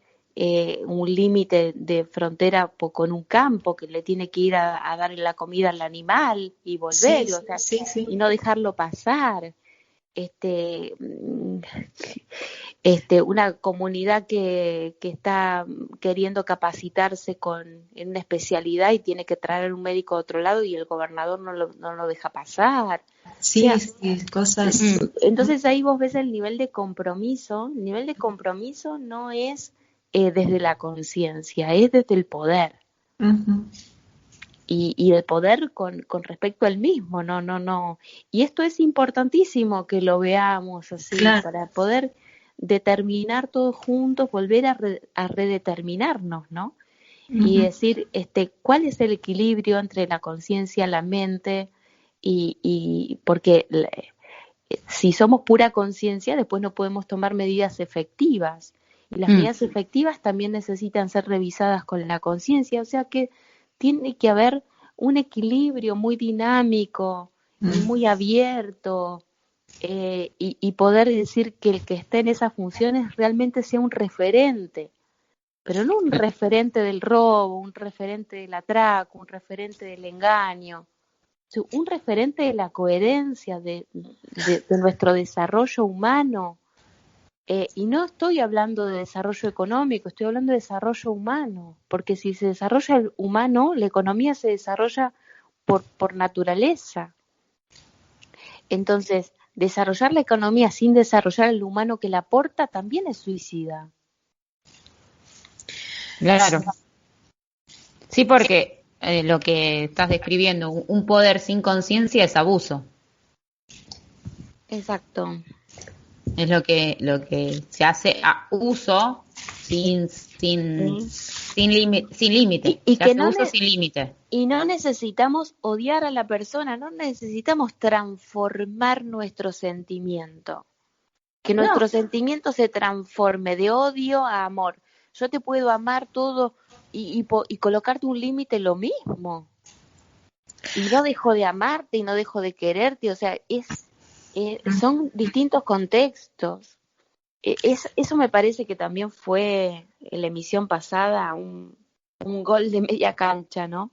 un límite de frontera con un campo, que le tiene que ir a dar la comida al animal y volver, y no dejarlo pasar. Una comunidad que está queriendo capacitarse en una especialidad y tiene que traer un médico de otro lado y el gobernador no lo deja pasar. Cosas. Entonces ahí vos ves el nivel de compromiso. El nivel de compromiso no es desde la conciencia, es desde el poder. Uh-huh. Y el poder con respecto al mismo, no. Y esto es importantísimo que lo veamos así, claro, para poder determinar todos juntos, volver a redeterminarnos, ¿no? Uh-huh. Y decir, ¿cuál es el equilibrio entre la conciencia, la mente? Y porque si somos pura conciencia, después no podemos tomar medidas efectivas. Y las medidas efectivas también necesitan ser revisadas con la conciencia, o sea que tiene que haber un equilibrio muy dinámico muy abierto, y poder decir que el que esté en esas funciones realmente sea un referente, pero no un referente del robo, un referente del atraco, un referente del engaño, un referente de la coherencia de nuestro desarrollo humano. Y no estoy hablando de desarrollo económico, estoy hablando de desarrollo humano, porque si se desarrolla el humano, la economía se desarrolla por naturaleza. Entonces, desarrollar la economía sin desarrollar el humano que la aporta también es suicida. Claro. Sí, porque lo que estás describiendo, un poder sin conciencia es abuso. Exacto. Es lo que se hace a uso sin límite. Y Se que hace uso sin límite. Y no necesitamos odiar a la persona, no necesitamos transformar nuestro sentimiento. Que nuestro sentimiento se transforme de odio a amor. Yo te puedo amar todo y colocarte un límite lo mismo. Y no dejo de amarte y no dejo de quererte. O sea, son distintos contextos. Eso me parece que también fue en la emisión pasada un gol de media cancha, ¿no?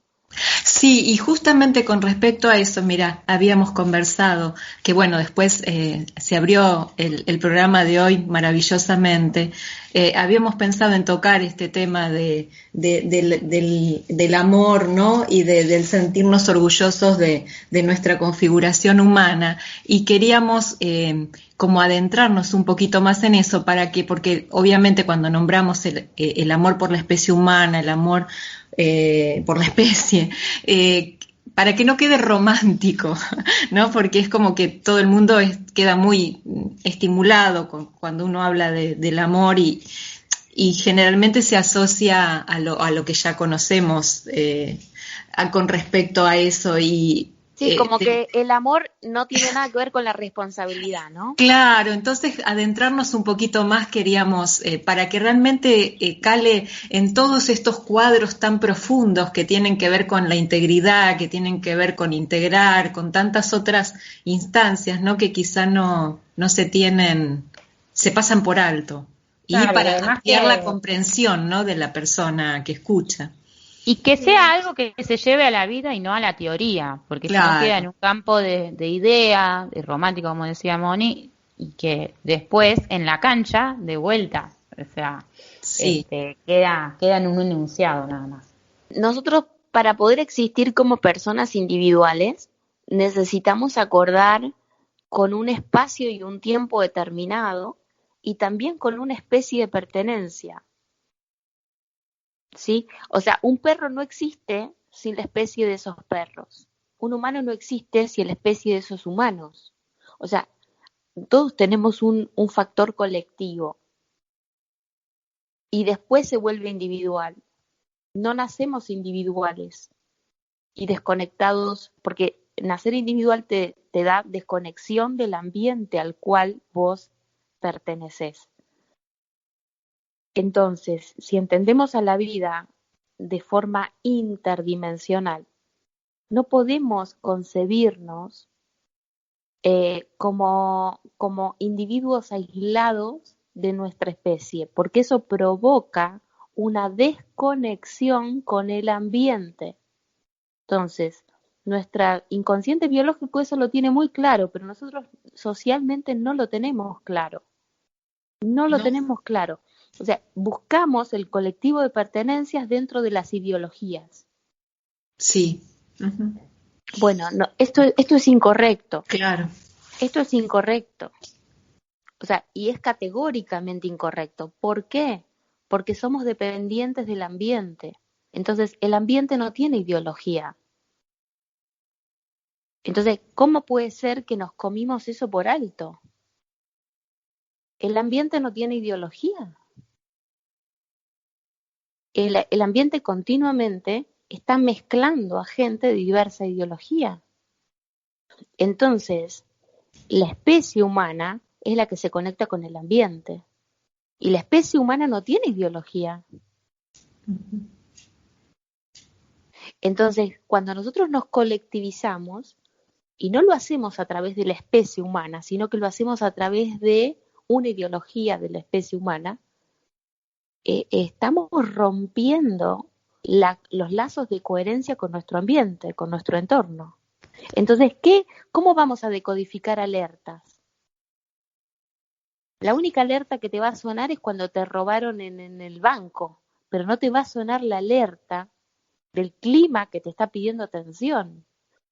Sí, y justamente con respecto a eso, mira, habíamos conversado que bueno, después se abrió el programa de hoy maravillosamente. Habíamos pensado en tocar este tema del amor, ¿no? Y del sentirnos orgullosos de nuestra configuración humana, y queríamos como adentrarnos un poquito más en eso porque obviamente cuando nombramos el amor por la especie humana, el amor por la especie, para que no quede romántico, ¿no? Porque es como que todo el mundo queda muy estimulado cuando uno habla del amor, y generalmente se asocia a lo que ya conocemos con respecto a eso. Sí, como que el amor no tiene nada que ver con la responsabilidad, ¿no? Claro, entonces adentrarnos un poquito más queríamos, para que realmente cale en todos estos cuadros tan profundos que tienen que ver con la integridad, que tienen que ver con integrar, con tantas otras instancias, ¿no? Que quizá no se tienen, se pasan por alto. Claro, Y para ampliar la que comprensión, ¿no? De la persona que escucha. Y que sea algo que se lleve a la vida y no a la teoría, porque si no queda en Claro. un campo de idea, de romántico, como decía Moni, y que después en la cancha, de vuelta, o sea, Sí. queda en un enunciado nada más. Nosotros, para poder existir como personas individuales, necesitamos acordar con un espacio y un tiempo determinado, y también con una especie de pertenencia. ¿Sí? O sea, un perro no existe sin la especie de esos perros. Un humano no existe sin la especie de esos humanos. O sea, todos tenemos un factor colectivo y después se vuelve individual. No nacemos individuales y desconectados, porque nacer individual te da desconexión del ambiente al cual vos perteneces. Entonces, si entendemos a la vida de forma interdimensional, no podemos concebirnos como individuos aislados de nuestra especie, porque eso provoca una desconexión con el ambiente. Entonces, nuestro inconsciente biológico eso lo tiene muy claro, pero nosotros socialmente no lo tenemos claro. No lo tenemos claro. O sea, buscamos el colectivo de pertenencias dentro de las ideologías. Sí. Uh-huh. Bueno, no, esto es incorrecto. Claro. Esto es incorrecto. O sea, y es categóricamente incorrecto. ¿Por qué? Porque somos dependientes del ambiente. Entonces, el ambiente no tiene ideología. Entonces, ¿cómo puede ser que nos comimos eso por alto? El ambiente no tiene ideología. El ambiente continuamente está mezclando a gente de diversa ideología. Entonces, la especie humana es la que se conecta con el ambiente. Y la especie humana no tiene ideología. Entonces, cuando nosotros nos colectivizamos, y no lo hacemos a través de la especie humana, sino que lo hacemos a través de una ideología de la especie humana, estamos rompiendo los lazos de coherencia con nuestro ambiente, con nuestro entorno. Entonces, ¿cómo vamos a decodificar alertas? La única alerta que te va a sonar es cuando te robaron en el banco, pero no te va a sonar la alerta del clima que te está pidiendo atención.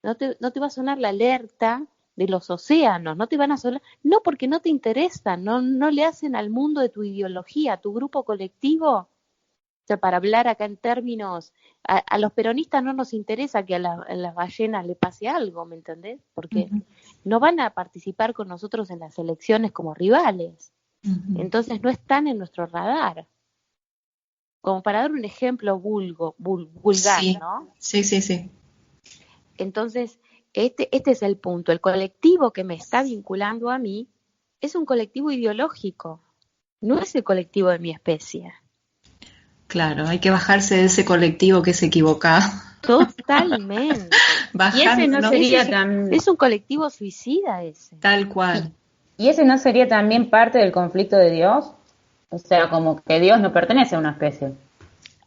No te va a sonar la alerta de los océanos, no te van a sonar, no porque no te interesan, no le hacen al mundo de tu ideología, a tu grupo colectivo. O sea, para hablar acá en términos, a los peronistas no nos interesa que a las ballenas le pase algo, ¿me entendés? Porque no van a participar con nosotros en las elecciones como rivales. Entonces no están en nuestro radar. Como para dar un ejemplo vulgar, Sí, ¿no? sí. Entonces, este es el punto. El colectivo que me está vinculando a mí es un colectivo ideológico, no es el colectivo de mi especie. Claro, hay que bajarse de ese colectivo que es equivocado. Totalmente. Y ese no sería es un colectivo suicida ese. Tal cual. ¿Y ese no sería también parte del conflicto de Dios? O sea, como que Dios no pertenece a una especie.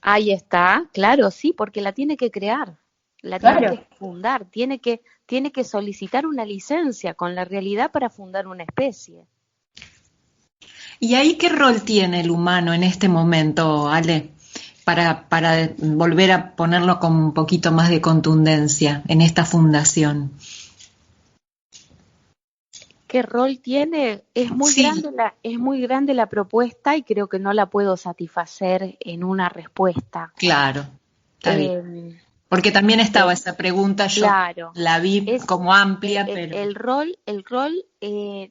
Ahí está, claro, sí, porque la tiene que crear, la Claro. tiene que fundar, tiene que solicitar una licencia con la realidad para fundar una especie. ¿Y ahí qué rol tiene el humano en este momento, Ale? Para volver a ponerlo con un poquito más de contundencia en esta fundación. ¿Qué rol tiene? Es muy grande la propuesta y creo que no la puedo satisfacer en una respuesta. Claro, está bien. Porque también estaba esa pregunta, yo la vi como amplia, pero... El rol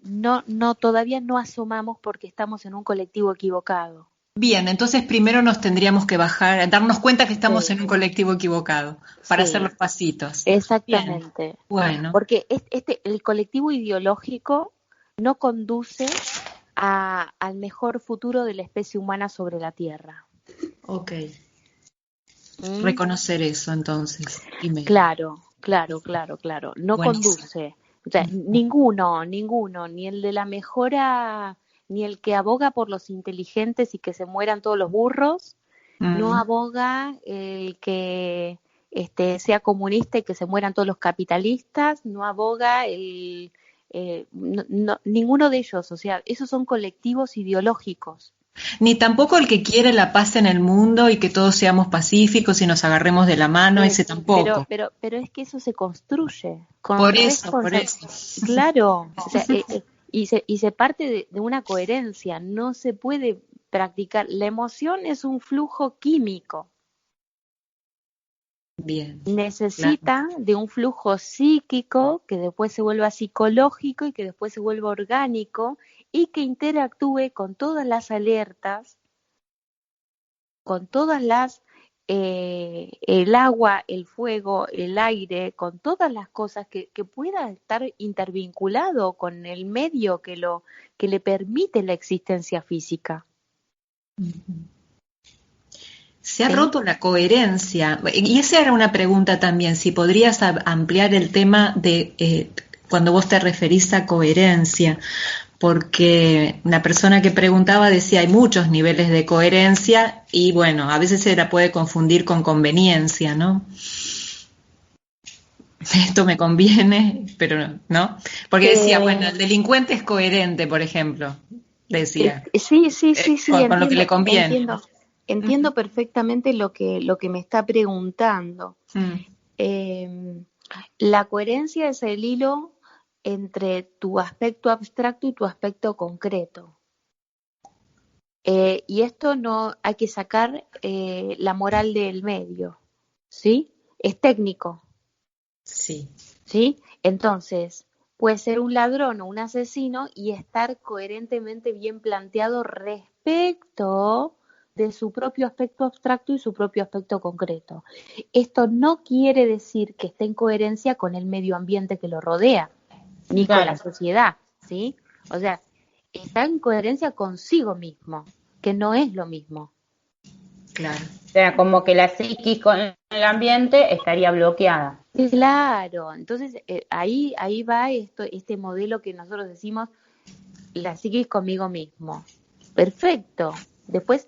no todavía no asomamos porque estamos en un colectivo equivocado. Bien, entonces primero nos tendríamos que bajar, darnos cuenta que estamos en un colectivo equivocado para hacer los pasitos. Exactamente. Bien. Bueno. Porque el colectivo ideológico no conduce al mejor futuro de la especie humana sobre la Tierra. Ok. Reconocer eso entonces. Claro. No conduce. O sea, ninguno, ni el de la mejora, ni el que aboga por los inteligentes y que se mueran todos los burros, no aboga el que sea comunista y que se mueran todos los capitalistas, no aboga ninguno de ellos. O sea, esos son colectivos ideológicos. Ni tampoco el que quiere la paz en el mundo y que todos seamos pacíficos y nos agarremos de la mano, ese tampoco. Pero es que eso se construye. Por eso. Claro, o sea, y se parte de una coherencia, no se puede practicar. La emoción es un flujo químico. Bien. Necesita de un flujo psíquico que después se vuelva psicológico y que después se vuelva orgánico y que interactúe con todas las alertas, con todas las, el agua, el fuego, el aire, con todas las cosas que pueda estar intervinculado con el medio que le permite la existencia física. Se ha roto la coherencia, y esa era una pregunta también, si podrías ampliar el tema de cuando vos te referís a coherencia, porque una persona que preguntaba decía hay muchos niveles de coherencia y bueno, a veces se la puede confundir con conveniencia, ¿no? Esto me conviene, pero no, porque decía, bueno, el delincuente es coherente, por ejemplo, decía. Sí, con lo que le conviene. Entiendo perfectamente lo que me está preguntando. La coherencia es el hilo entre tu aspecto abstracto y tu aspecto concreto. Y esto no hay que sacar la moral del medio, ¿sí? Es técnico. Sí. ¿Sí? Entonces, puede ser un ladrón o un asesino y estar coherentemente bien planteado respecto de su propio aspecto abstracto y su propio aspecto concreto. Esto no quiere decir que esté en coherencia con el medio ambiente que lo rodea, ni con la sociedad, ¿sí? O sea, está en coherencia consigo mismo, que no es lo mismo. Claro. O sea, como que la psiquis con el ambiente estaría bloqueada. Claro, entonces ahí va este modelo que nosotros decimos, la psiquis conmigo mismo. Perfecto. Después,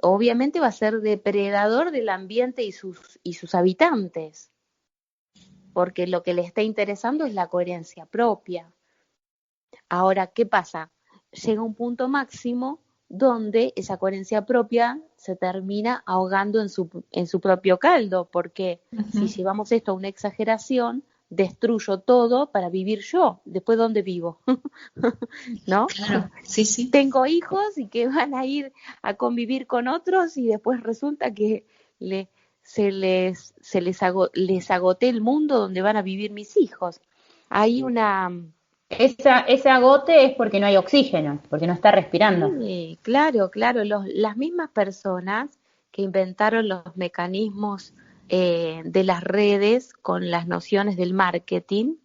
obviamente va a ser depredador del ambiente y sus habitantes, porque lo que le está interesando es la coherencia propia. Ahora, ¿qué pasa? Llega un punto máximo donde esa coherencia propia se termina ahogando en su propio caldo, porque si llevamos esto a una exageración, destruyo todo para vivir yo. Después, ¿dónde vivo? ¿No? Claro, sí, sí. Tengo hijos y que van a ir a convivir con otros y después resulta que les agoté el mundo donde van a vivir mis hijos. Hay una... Ese agote es porque no hay oxígeno, porque no está respirando. Sí, claro, claro. Las mismas personas que inventaron los mecanismos de las redes con las nociones del marketing,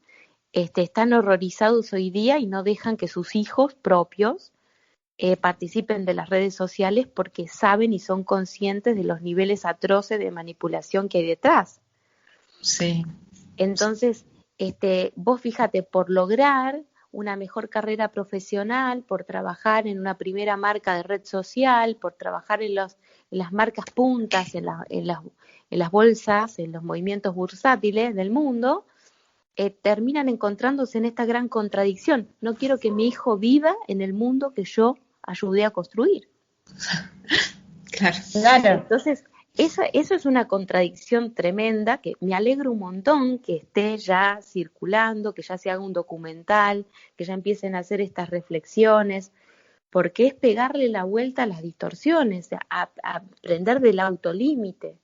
están horrorizados hoy día y no dejan que sus hijos propios participen de las redes sociales porque saben y son conscientes de los niveles atroces de manipulación que hay detrás. Sí. Entonces, vos fíjate, por lograr una mejor carrera profesional, por trabajar en una primera marca de red social, por trabajar en las marcas puntas, en las bolsas, en los movimientos bursátiles del mundo, terminan encontrándose en esta gran contradicción. No quiero que mi hijo viva en el mundo que yo ayudé a construir. Claro. Entonces, eso es una contradicción tremenda que me alegro un montón que esté ya circulando, que ya se haga un documental, que ya empiecen a hacer estas reflexiones, porque es pegarle la vuelta a las distorsiones, a aprender del autolímite.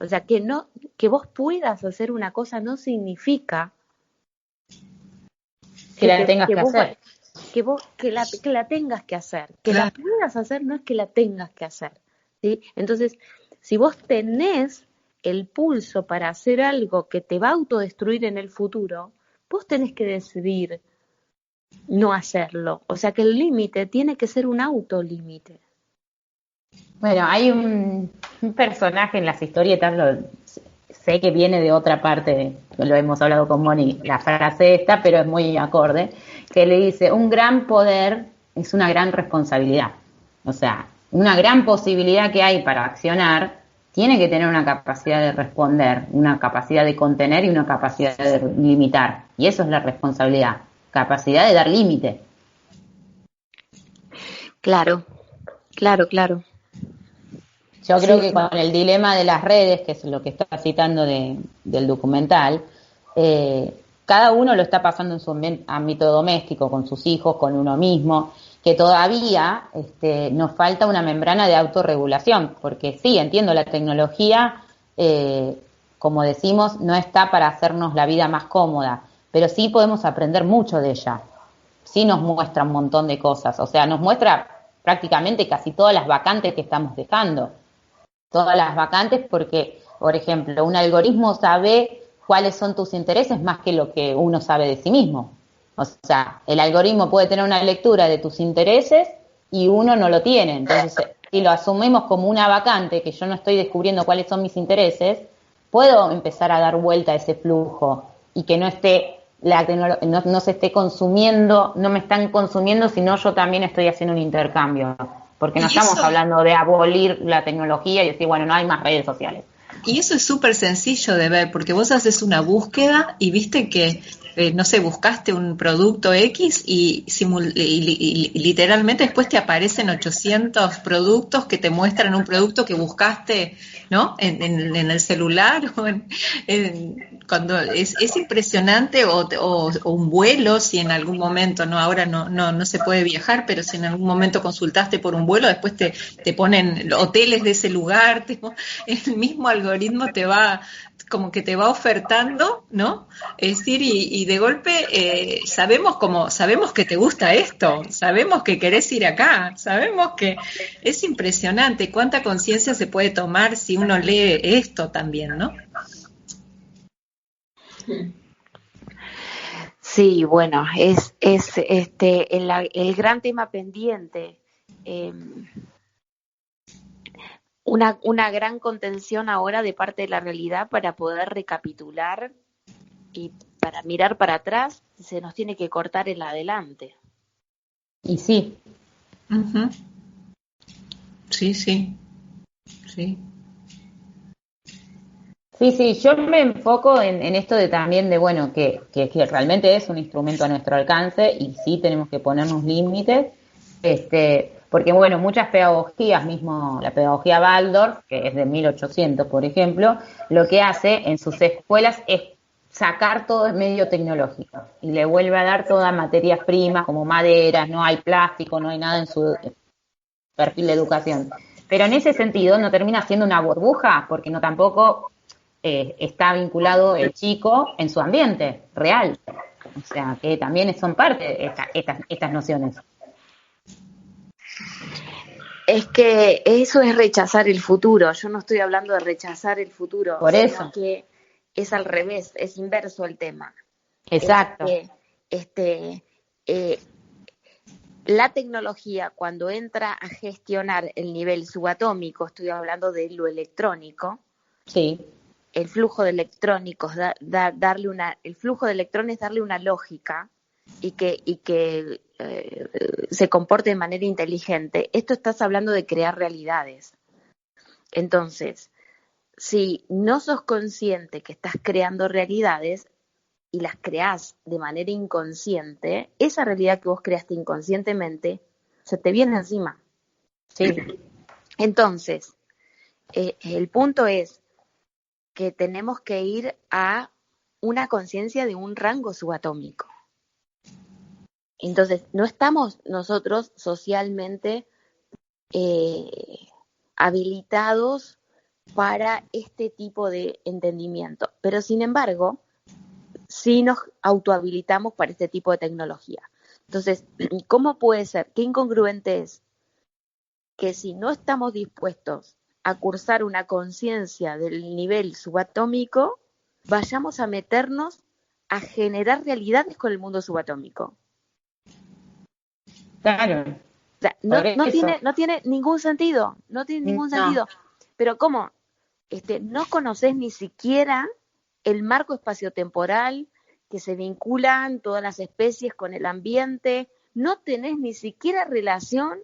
O sea, que vos puedas hacer una cosa no significa que la tengas que hacer. Que la tengas que hacer. Que Claro. la puedas hacer no es que la tengas que hacer. ¿Sí? Entonces, si vos tenés el pulso para hacer algo que te va a autodestruir en el futuro, vos tenés que decidir no hacerlo. O sea que el límite tiene que ser un autolímite. Bueno, hay un personaje en las historietas, sé que viene de otra parte, lo hemos hablado con Moni, la frase esta, pero es muy acorde, que le dice, un gran poder es una gran responsabilidad. O sea, una gran posibilidad que hay para accionar tiene que tener una capacidad de responder, una capacidad de contener y una capacidad de limitar. Y eso es la responsabilidad, capacidad de dar límite. Claro. Yo creo que con el dilema de las redes, que es lo que está citando del documental, cada uno lo está pasando en su ámbito doméstico, con sus hijos, con uno mismo, que todavía nos falta una membrana de autorregulación, porque sí, entiendo, la tecnología, como decimos, no está para hacernos la vida más cómoda, pero sí podemos aprender mucho de ella. Sí nos muestra un montón de cosas, o sea, nos muestra prácticamente casi todas las vacantes que estamos dejando. Todas las vacantes porque, por ejemplo, un algoritmo sabe cuáles son tus intereses más que lo que uno sabe de sí mismo. O sea, el algoritmo puede tener una lectura de tus intereses y uno no lo tiene. Entonces, si lo asumimos como una vacante, que yo no estoy descubriendo cuáles son mis intereses, puedo empezar a dar vuelta a ese flujo y que no esté no se esté consumiendo, no me están consumiendo, sino yo también estoy haciendo un intercambio. Porque no estamos hablando de abolir la tecnología y decir, bueno, no hay más redes sociales. Y eso es súper sencillo de ver, porque vos haces una búsqueda y viste que, no sé, buscaste un producto X y literalmente después te aparecen 800 productos que te muestran un producto que buscaste, ¿no? En el celular cuando es impresionante, o un vuelo, si en algún momento, no, ahora no se puede viajar, pero si en algún momento consultaste por un vuelo, después te ponen hoteles de ese lugar, el mismo algoritmo te va ofertando, ¿no? Es decir, y de golpe sabemos que te gusta esto, sabemos que querés ir acá, sabemos que es impresionante cuánta conciencia se puede tomar si uno lee esto también, ¿no? Sí, bueno, es el gran tema pendiente. una gran contención ahora de parte de la realidad para poder recapitular y para mirar para atrás, se nos tiene que cortar el adelante. Y sí. Uh-huh. Sí. Sí, yo me enfoco en esto de también de, bueno, que realmente es un instrumento a nuestro alcance y sí tenemos que ponernos límites, porque bueno, muchas pedagogías, mismo la pedagogía Waldorf, que es de 1800, por ejemplo, lo que hace en sus escuelas es sacar todo el medio tecnológico y le vuelve a dar todas materias primas como maderas, no hay plástico, no hay nada en su perfil de educación. Pero en ese sentido no termina siendo una burbuja, porque no tampoco está vinculado el chico en su ambiente real. O sea, que también son parte de estas nociones. Es que eso es rechazar el futuro. Yo no estoy hablando de rechazar el futuro, por eso, sino que es al revés, es inverso el tema. Exacto. La tecnología, cuando entra a gestionar el nivel subatómico, estoy hablando de lo electrónico, sí, el flujo de electrónicos, el flujo de electrones darle una lógica y que se comporte de manera inteligente. Esto estás hablando de crear realidades. Entonces, si no sos consciente que estás creando realidades y las creás de manera inconsciente, esa realidad que vos creaste inconscientemente se te viene encima. Sí. Entonces, el punto es que tenemos que ir a una conciencia de un rango subatómico. Entonces, no estamos nosotros socialmente habilitados para este tipo de entendimiento, pero sin embargo, sí nos autohabilitamos para este tipo de tecnología. Entonces, ¿cómo puede ser? ¿Qué incongruente es que si no estamos dispuestos a cursar una conciencia del nivel subatómico, vayamos a meternos a generar realidades con el mundo subatómico? Claro. O sea, no tiene ningún sentido, no tiene ningún sentido. Pero ¿cómo? No conocés ni siquiera el marco espaciotemporal que se vinculan todas las especies con el ambiente, no tenés ni siquiera relación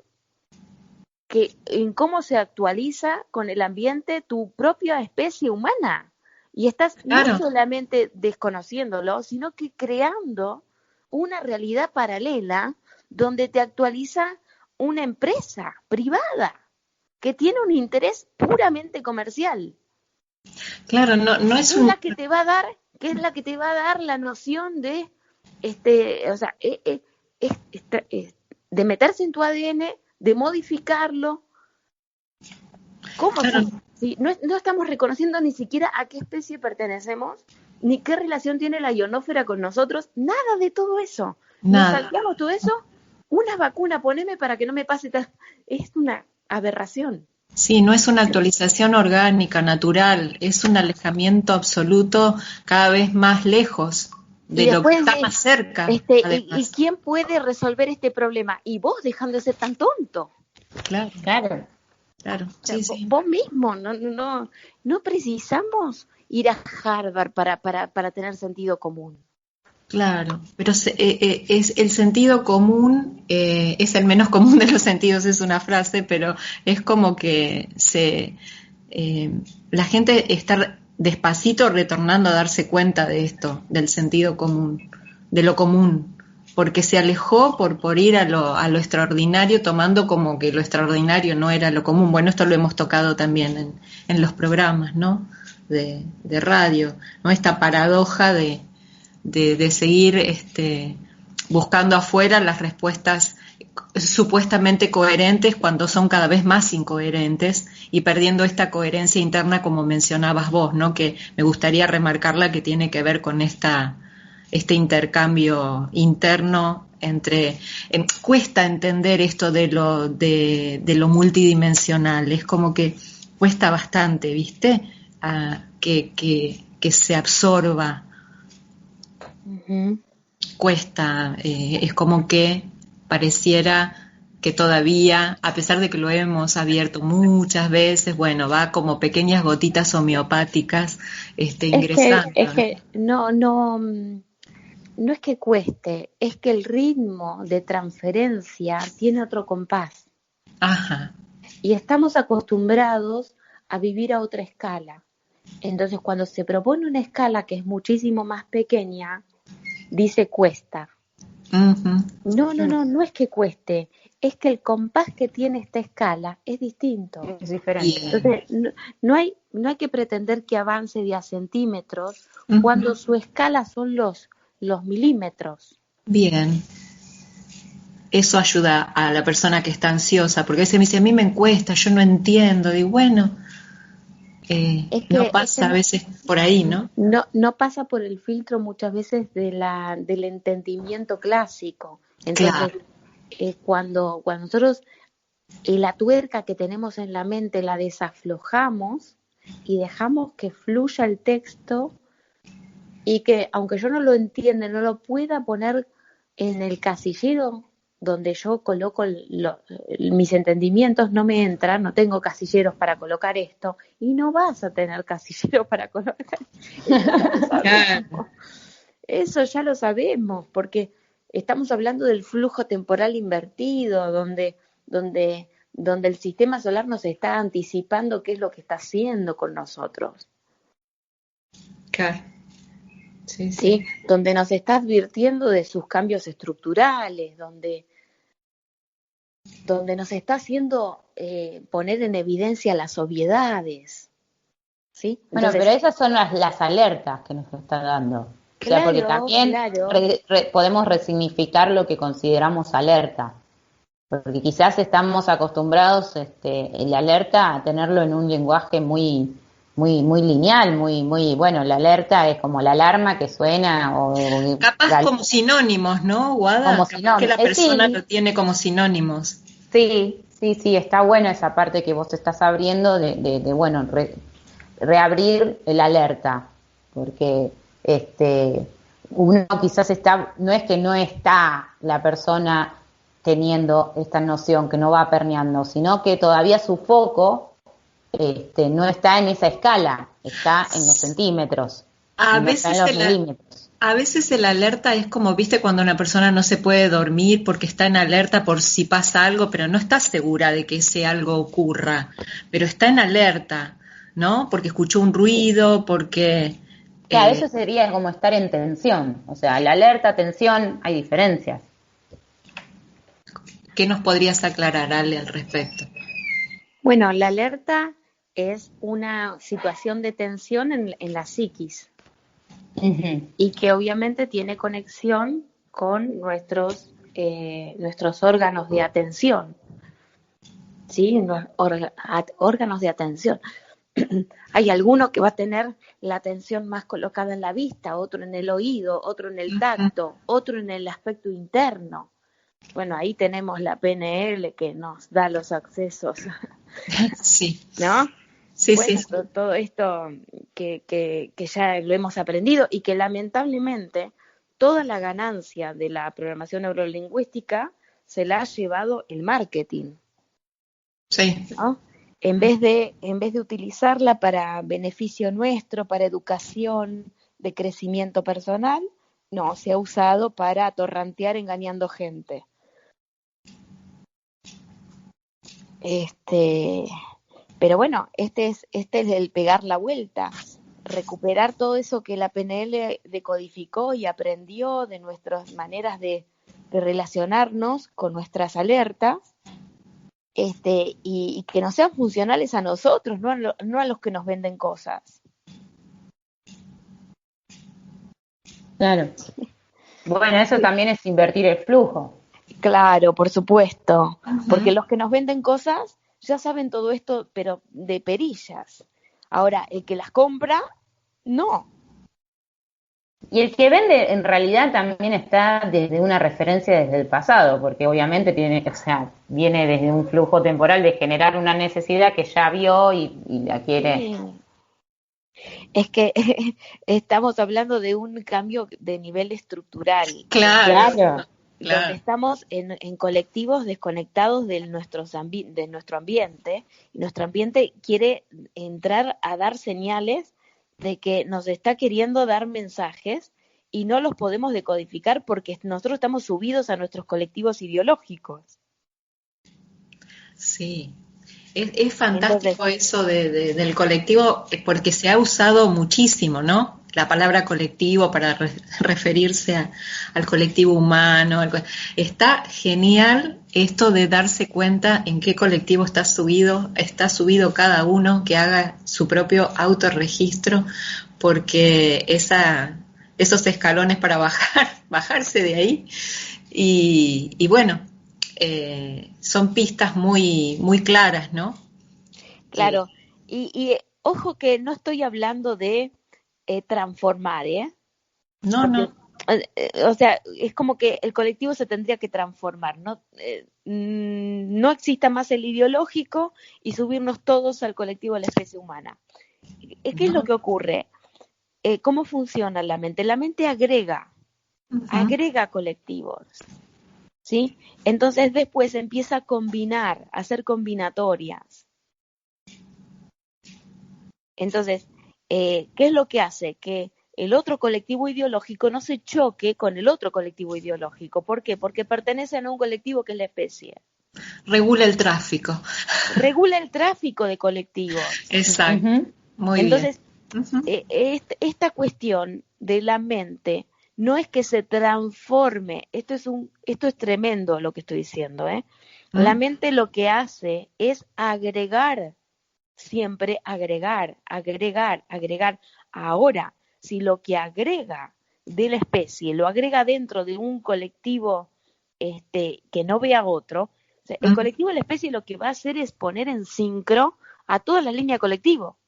en cómo se actualiza con el ambiente tu propia especie humana. Y estás no solamente desconociéndolo, sino que creando una realidad paralela donde te actualiza una empresa privada que tiene un interés puramente comercial. Claro, no es la que te va a dar, que es la que te va a dar la noción de de meterse en tu ADN, de modificarlo. ¿Cómo? Claro. Si no estamos reconociendo ni siquiera a qué especie pertenecemos, ni qué relación tiene la ionósfera con nosotros, nada de todo eso. Nos salteamos todo eso, una vacuna poneme para que no me pase tal. Es una aberración. Sí, no es una actualización orgánica, natural, es un alejamiento absoluto cada vez más lejos de lo que está más cerca. ¿Y quién puede resolver este problema? Y vos dejando de ser tan tonto. Claro. O sea, sí. Vos mismo, no precisamos ir a Harvard para tener sentido común. Claro, pero es el sentido común, es el menos común de los sentidos, es una frase, pero es como que la gente está despacito retornando a darse cuenta de esto, del sentido común, de lo común, porque se alejó por ir a lo extraordinario, tomando como que lo extraordinario no era lo común. Bueno, esto lo hemos tocado también en los programas, ¿no? De radio, ¿no? Esta paradoja de seguir buscando afuera las respuestas supuestamente coherentes cuando son cada vez más incoherentes y perdiendo esta coherencia interna como mencionabas vos, ¿no? Que me gustaría remarcarla, que tiene que ver con este intercambio interno entre... cuesta entender esto de lo multidimensional, es como que cuesta bastante, ¿viste? Que se absorba. Uh-huh. Cuesta, es como que pareciera que todavía, a pesar de que lo hemos abierto muchas veces, bueno, va como pequeñas gotitas homeopáticas ingresando. Es que no es que cueste, es que el ritmo de transferencia tiene otro compás. Ajá. Y estamos acostumbrados a vivir a otra escala. Entonces, cuando se propone una escala que es muchísimo más pequeña, dice cuesta. Uh-huh. No es que cueste, es que el compás que tiene esta escala es distinto. Es diferente. Entonces, no hay que pretender que avance de a centímetros cuando su escala son los milímetros. Bien. Eso ayuda a la persona que está ansiosa, porque a veces me dice, a mí me cuesta, yo no entiendo. Digo, bueno, no pasa a veces por ahí, ¿no? No pasa por el filtro muchas veces del entendimiento clásico. Entonces, cuando nosotros la tuerca que tenemos en la mente la desaflojamos y dejamos que fluya el texto y que, aunque yo no lo entienda, no lo pueda poner en el casillero donde yo coloco mis entendimientos, no me entran, no tengo casilleros para colocar esto, y no vas a tener casilleros para colocar. Eso ya lo sabemos, porque estamos hablando del flujo temporal invertido, donde el sistema solar nos está anticipando qué es lo que está haciendo con nosotros. Claro. Sí, donde nos está advirtiendo de sus cambios estructurales, donde nos está haciendo poner en evidencia las obviedades. ¿Sí? Entonces, bueno, pero esas son las alertas que nos está dando. Claro, porque también podemos resignificar lo que consideramos alerta. Porque quizás estamos acostumbrados la alerta a tenerlo en un lenguaje muy lineal, muy bueno. La alerta es como la alarma que suena capaz como sinónimos, ¿no, Guada? Como sinónimos. Que la persona lo tiene como sinónimos. Sí, está bueno esa parte que vos estás abriendo de reabrir el alerta, porque uno quizás no es que no está la persona teniendo esta noción, que no va permeando, sino que todavía su foco no está en esa escala, está en los centímetros, a veces está en los milímetros. A veces el alerta es como, viste, cuando una persona no se puede dormir porque está en alerta por si pasa algo, pero no está segura de que ese algo ocurra, pero está en alerta, ¿no? Porque escuchó un ruido, porque... Claro, eso sería como estar en tensión, o sea, la alerta, tensión, hay diferencias. ¿Qué nos podrías aclarar, Ale, al respecto? Bueno, la alerta es una situación de tensión en la psiquis. Uh-huh. Y que obviamente tiene conexión con nuestros órganos de atención, ¿sí? Órganos de atención. Hay alguno que va a tener la atención más colocada en la vista, otro en el oído, otro en el tacto, otro en el aspecto interno. Bueno, ahí tenemos la PNL que nos da los accesos. Sí. ¿No? Sí, bueno, sí. Todo esto que ya lo hemos aprendido y que lamentablemente toda la ganancia de la programación neurolingüística se la ha llevado el marketing. Sí. ¿No? En vez de utilizarla para beneficio nuestro, para educación, de crecimiento personal, no, se ha usado para atorrantear engañando gente. Pero bueno, este es el pegar la vuelta, recuperar todo eso que la PNL decodificó y aprendió de nuestras maneras de relacionarnos con nuestras alertas, y que nos sean funcionales a nosotros, no a los que nos venden cosas. Claro. Bueno, eso también es invertir el flujo. Claro, por supuesto, porque los que nos venden cosas ya saben todo esto, pero de perillas. Ahora, el que las compra, no. Y el que vende en realidad también está desde una referencia desde el pasado, porque obviamente viene desde un flujo temporal de generar una necesidad que ya vio y la quiere. Sí. Es que estamos hablando de un cambio de nivel estructural. Claro. donde estamos en colectivos desconectados de nuestro ambiente, y nuestro ambiente quiere entrar a dar señales de que nos está queriendo dar mensajes y no los podemos decodificar porque nosotros estamos subidos a nuestros colectivos ideológicos. Sí, es fantástico. Entonces, eso del colectivo, porque se ha usado muchísimo, ¿no? La palabra colectivo para referirse al colectivo humano. Está genial esto de darse cuenta en qué colectivo está subido cada uno, que haga su propio autorregistro, porque esos escalones para bajarse de ahí, y bueno, son pistas muy, muy claras, ¿no? Claro, y ojo que no estoy hablando de transformar, ¿eh? No, porque, no. O sea, es como que el colectivo se tendría que transformar, ¿no? No exista más el ideológico y subirnos todos al colectivo de la especie humana. ¿Qué es lo que ocurre? ¿Cómo funciona la mente? La mente agrega colectivos, ¿sí? Entonces después empieza a combinar, a hacer combinatorias. Entonces, ¿qué es lo que hace? Que el otro colectivo ideológico no se choque con el otro colectivo ideológico. ¿Por qué? Porque pertenecen a un colectivo que es la especie. Regula el tráfico. Regula el tráfico de colectivos. Exacto. Muy Entonces, bien. Esta cuestión de la mente no es que se transforme. Esto es tremendo lo que estoy diciendo, ¿eh? La mente lo que hace es agregar. Siempre agregar. Ahora, si lo que agrega de la especie lo agrega dentro de un colectivo que no vea otro, o sea, el colectivo de la especie lo que va a hacer es poner en sincro a toda la línea colectivo.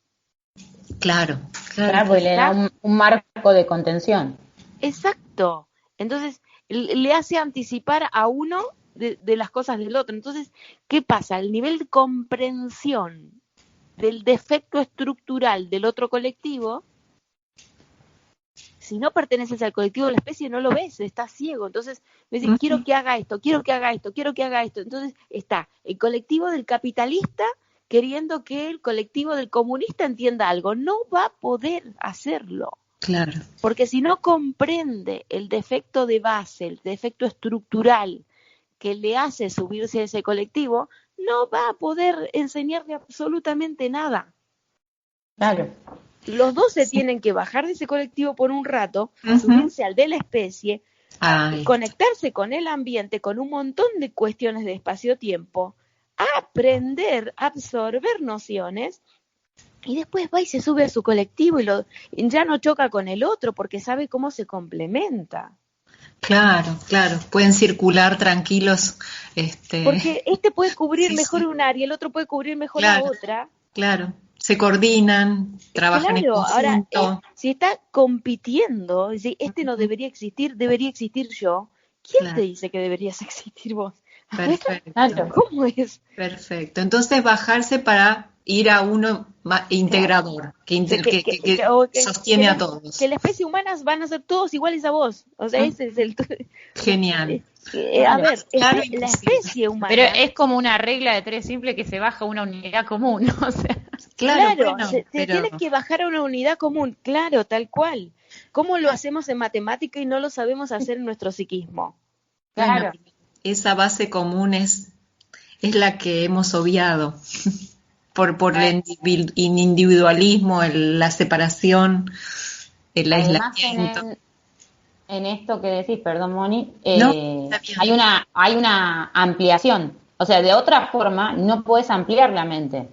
Claro. Y le da un marco de contención. Exacto. Entonces, le hace anticipar a uno de las cosas del otro. Entonces, ¿qué pasa? El nivel de comprensión del defecto estructural del otro colectivo, si no perteneces al colectivo de la especie, no lo ves, estás ciego. Entonces, me dicen, quiero que haga esto. Entonces, está el colectivo del capitalista queriendo que el colectivo del comunista entienda algo. No va a poder hacerlo. Claro. Porque si no comprende el defecto de base, el defecto estructural que le hace subirse a ese colectivo, no va a poder enseñarle absolutamente nada. Claro. Los dos se tienen que bajar de ese colectivo por un rato, subirse al de la especie, conectarse con el ambiente, con un montón de cuestiones de espacio-tiempo, aprender, absorber nociones, y después va y se sube a su colectivo y ya no choca con el otro porque sabe cómo se complementa. Claro. Pueden circular tranquilos. Porque puede cubrir mejor un área, el otro puede cubrir mejor la otra. Claro. Se coordinan, trabajan en conjunto. Ahora, si está compitiendo, si no debería existir yo, ¿quién te dice que deberías existir vos? Perfecto. ¿Cómo es? Perfecto. Entonces, bajarse para ir a uno integrador, que sostiene a todos. Que las especies humanas van a ser todos iguales a vos. O sea, ese es el... Genial. A ver, la especie humana... Pero es como una regla de 3 simple que se baja a una unidad común, ¿no? O sea, claro, se tiene que bajar a una unidad común, claro, tal cual. ¿Cómo lo hacemos en matemática y no lo sabemos hacer en nuestro psiquismo? Claro. Bueno, esa base común es la que hemos obviado por el individualismo, la separación, el aislamiento. En esto que decís, perdón, Moni, hay una ampliación. O sea, de otra forma no podés ampliar la mente,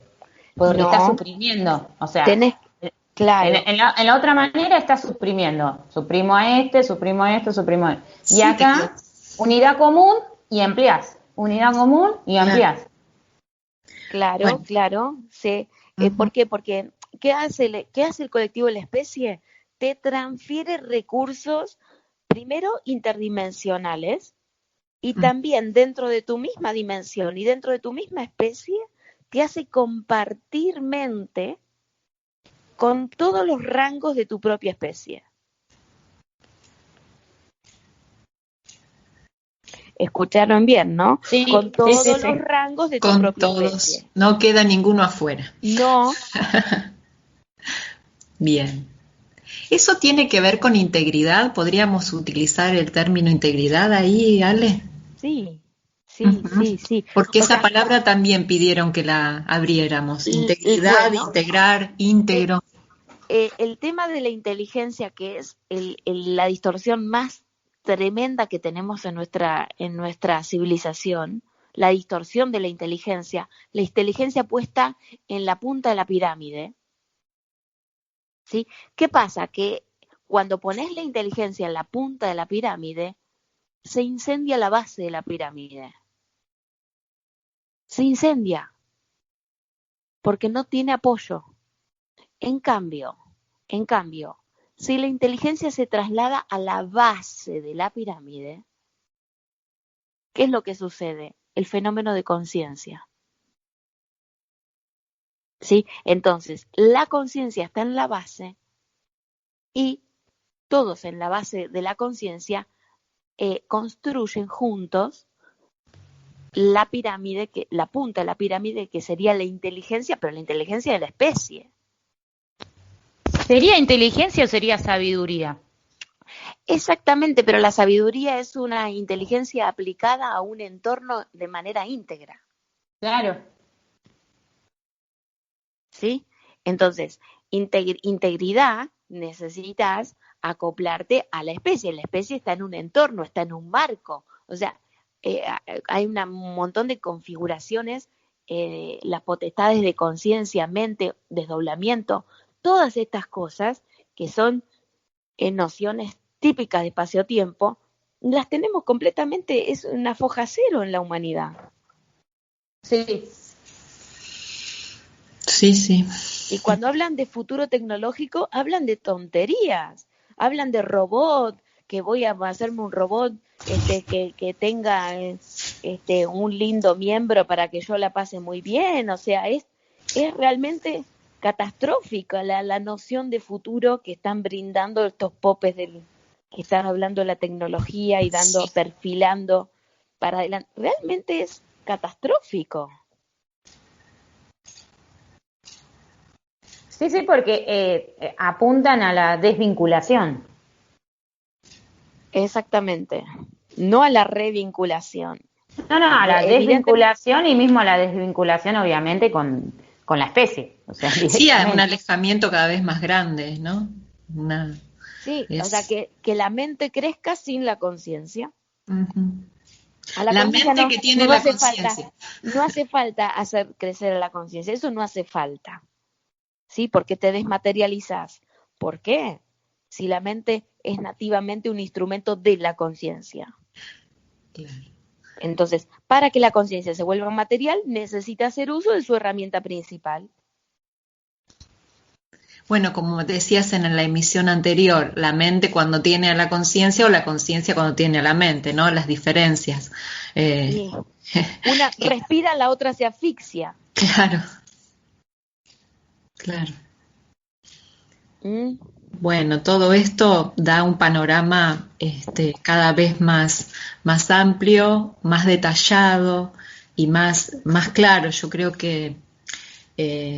porque estás suprimiendo. O sea, claro. En la otra manera estás suprimiendo. Suprimo a este, suprimo a esto, suprimo a esto. Y acá, unidad común y ampliás. Unidad común y ampliás. Claro, sí. ¿Por qué? Porque ¿qué hace el colectivo de la especie? Te transfiere recursos, primero interdimensionales, y también dentro de tu misma dimensión y dentro de tu misma especie, te hace compartir mente con todos los rangos de tu propia especie. Escucharon bien, ¿no? Sí, Con todos sí. los rangos de tu Con propia todos, especie. no queda ninguno afuera. No, Bien. ¿Eso tiene que ver con integridad? ¿Podríamos utilizar el término integridad ahí, Ale? sí, Ujú. sí. Porque O esa sea, palabra también pidieron que la abriéramos. Integridad, bueno, integrar, eh, íntegro. el tema de la inteligencia, que es la distorsión más tremenda que tenemos en nuestra civilización, la distorsión de la inteligencia puesta en la punta de la pirámide, ¿sí? ¿Qué pasa? Que cuando pones la inteligencia en la punta de la pirámide, se incendia la base de la pirámide. Se incendia porque no tiene apoyo. En cambio, si la inteligencia se traslada a la base de la pirámide, ¿qué es lo que sucede? El fenómeno de conciencia. ¿Sí? Entonces, la conciencia está en la base y todos en la base de la conciencia construyen juntos la pirámide, la punta de la pirámide, que sería la inteligencia, pero la inteligencia de la especie. ¿Sería inteligencia o sería sabiduría? Exactamente, pero la sabiduría es una inteligencia aplicada a un entorno de manera íntegra. Claro. ¿Sí? Entonces, integridad necesitas acoplarte a la especie. La especie está en un entorno, está en un marco. O sea, hay un montón de configuraciones, las potestades de conciencia, mente, desdoblamiento, todas estas cosas que son nociones típicas de espacio-tiempo, las tenemos completamente, es una foja cero en la humanidad. Sí. Sí. Y cuando hablan de futuro tecnológico, hablan de tonterías, hablan de robot, que voy a hacerme un robot que tenga un lindo miembro para que yo la pase muy bien. O sea, es realmente catastrófica la noción de futuro que están brindando estos popes que están hablando de la tecnología y perfilando para adelante. Realmente es catastrófico. Sí, porque apuntan a la desvinculación. Exactamente. No a la revinculación. No, a la desvinculación y mismo a la desvinculación, obviamente, con la especie. O sea, Sí, hay un alejamiento cada vez más grande, ¿no? O sea, que la mente crezca sin la conciencia. Uh-huh. A la mente que tiene la conciencia. No hace falta hacer crecer a la conciencia, eso no hace falta. ¿Sí? Porque te desmaterializas. ¿Por qué? Si la mente es nativamente un instrumento de la conciencia. Claro. Entonces, para que la conciencia se vuelva material, necesita hacer uso de su herramienta principal. Bueno, como decías en la emisión anterior, la mente cuando tiene a la conciencia o la conciencia cuando tiene a la mente, ¿no? Las diferencias. Sí. Una respira, la otra se asfixia. Claro. Bueno, todo esto da un panorama cada vez más amplio, más detallado y más claro. Yo creo que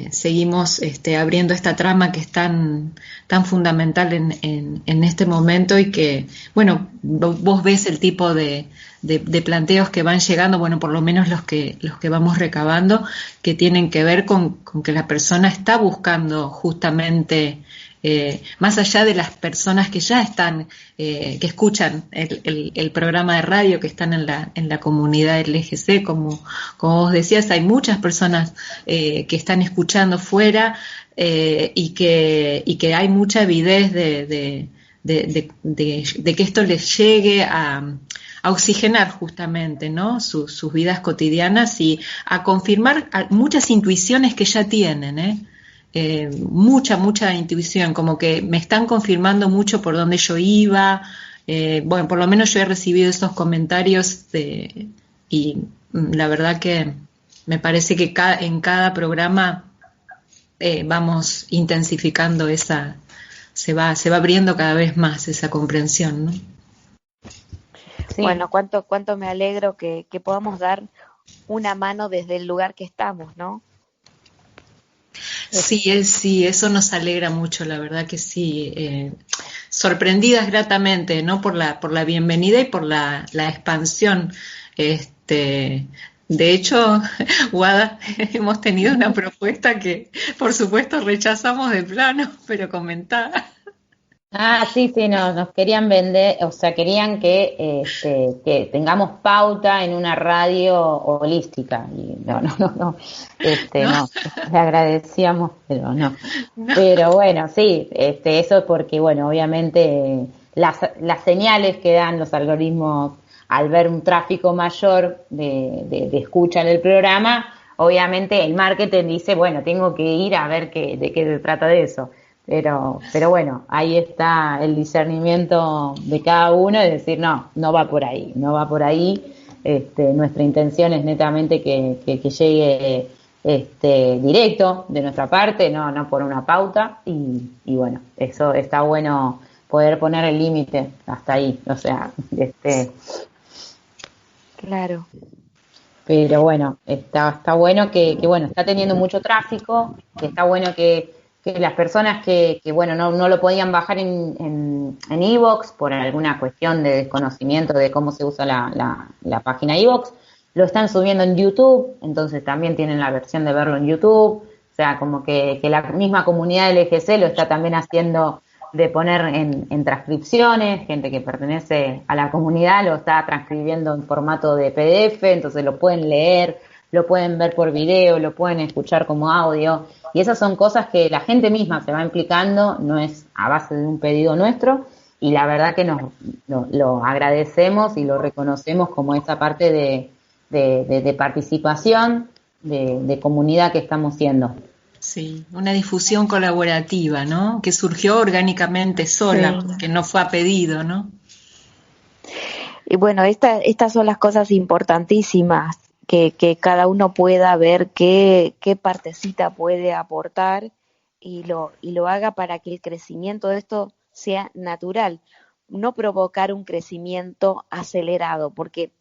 seguimos abriendo esta trama que es tan fundamental en este momento y que, bueno, vos ves el tipo de planteos que van llegando, bueno, por lo menos los que vamos recabando, que tienen que ver con que la persona está buscando justamente, más allá de las personas que ya están, que escuchan el programa de radio, que están en la comunidad del EGC, como vos decías, hay muchas personas que están escuchando fuera y que hay mucha avidez de que esto les llegue a oxigenar justamente, ¿no? sus vidas cotidianas y a confirmar muchas intuiciones que ya tienen, mucha intuición, como que me están confirmando mucho por dónde yo iba. Bueno, por lo menos yo he recibido esos comentarios y la verdad que me parece que en cada programa vamos intensificando se va abriendo cada vez más esa comprensión, ¿no? Sí. Bueno, cuánto me alegro que podamos dar una mano desde el lugar que estamos, ¿no? Sí, eso nos alegra mucho, la verdad que sí. Sorprendidas gratamente, ¿no? Por la bienvenida y por la expansión. De hecho, Guada, hemos tenido una propuesta que, por supuesto, rechazamos de plano, pero comentada. Ah, sí, sí, nos querían vender, o sea, querían que tengamos pauta en una radio holística. Y no, ¿No? no, le agradecíamos, pero no. No. Pero bueno, sí, eso es porque, bueno, obviamente las señales que dan los algoritmos al ver un tráfico mayor de escucha del programa, obviamente el marketing dice, bueno, tengo que ir a ver de qué se trata de eso. Pero bueno, ahí está el discernimiento de cada uno de decir, no va por ahí, no va por ahí. Nuestra intención es netamente que llegue directo de nuestra parte, no por una pauta. Y bueno, eso está bueno poder poner el límite hasta ahí. O sea, Claro. pero bueno, está bueno que bueno, está teniendo mucho tráfico, que está bueno que las personas que bueno, no lo podían bajar en iVoox por alguna cuestión de desconocimiento de cómo se usa la página iVoox, lo están subiendo en YouTube, entonces también tienen la versión de verlo en YouTube, o sea, como que la misma comunidad del EGC lo está también haciendo de poner en transcripciones, gente que pertenece a la comunidad lo está transcribiendo en formato de PDF, entonces lo pueden leer, lo pueden ver por video, lo pueden escuchar como audio, y esas son cosas que la gente misma se va implicando, no es a base de un pedido nuestro, y la verdad que lo agradecemos y lo reconocemos como esa parte de participación, de comunidad que estamos siendo. Sí, una difusión colaborativa, ¿no? Que surgió orgánicamente sola, Sí. que no fue a pedido, ¿no? Y bueno, estas son las cosas importantísimas, que cada uno pueda ver qué partecita puede aportar y lo haga para que el crecimiento de esto sea natural, no provocar un crecimiento acelerado, porque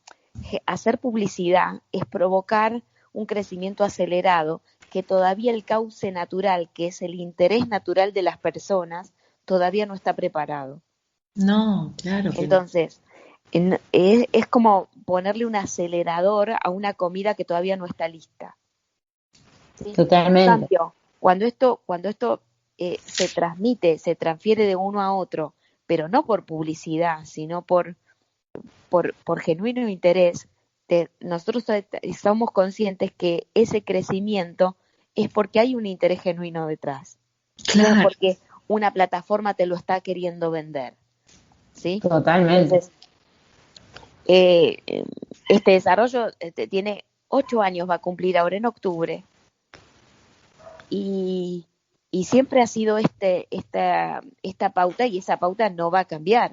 hacer publicidad es provocar un crecimiento acelerado que todavía el cauce natural, que es el interés natural de las personas, todavía no está preparado. No, claro que no. Entonces, es como ponerle un acelerador a una comida que todavía no está lista. ¿Sí? En Totalmente. cambio, cuando esto se transmite, se transfiere de uno a otro, pero no por publicidad, sino por genuino interés, nosotros somos conscientes que ese crecimiento es porque hay un interés genuino detrás. No es Claro, porque una plataforma te lo está queriendo vender. ¿Sí? Totalmente. Entonces, este desarrollo tiene 8 años, va a cumplir ahora en octubre, y, y siempre ha sido esta pauta, y esa pauta no va a cambiar.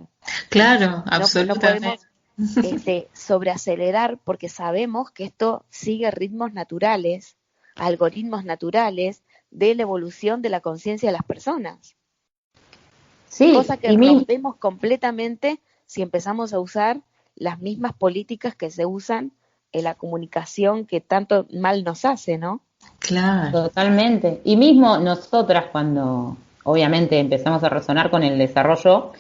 claro, No absolutamente. podemos sobreacelerar porque sabemos que esto sigue ritmos naturales, algoritmos naturales de la evolución de la conciencia de las personas. Sí, Cosa que rompemos completamente si empezamos a usar las mismas políticas que se usan en la comunicación que tanto mal nos hace, ¿no? Claro, totalmente. Y mismo nosotras cuando obviamente empezamos a resonar con el desarrollo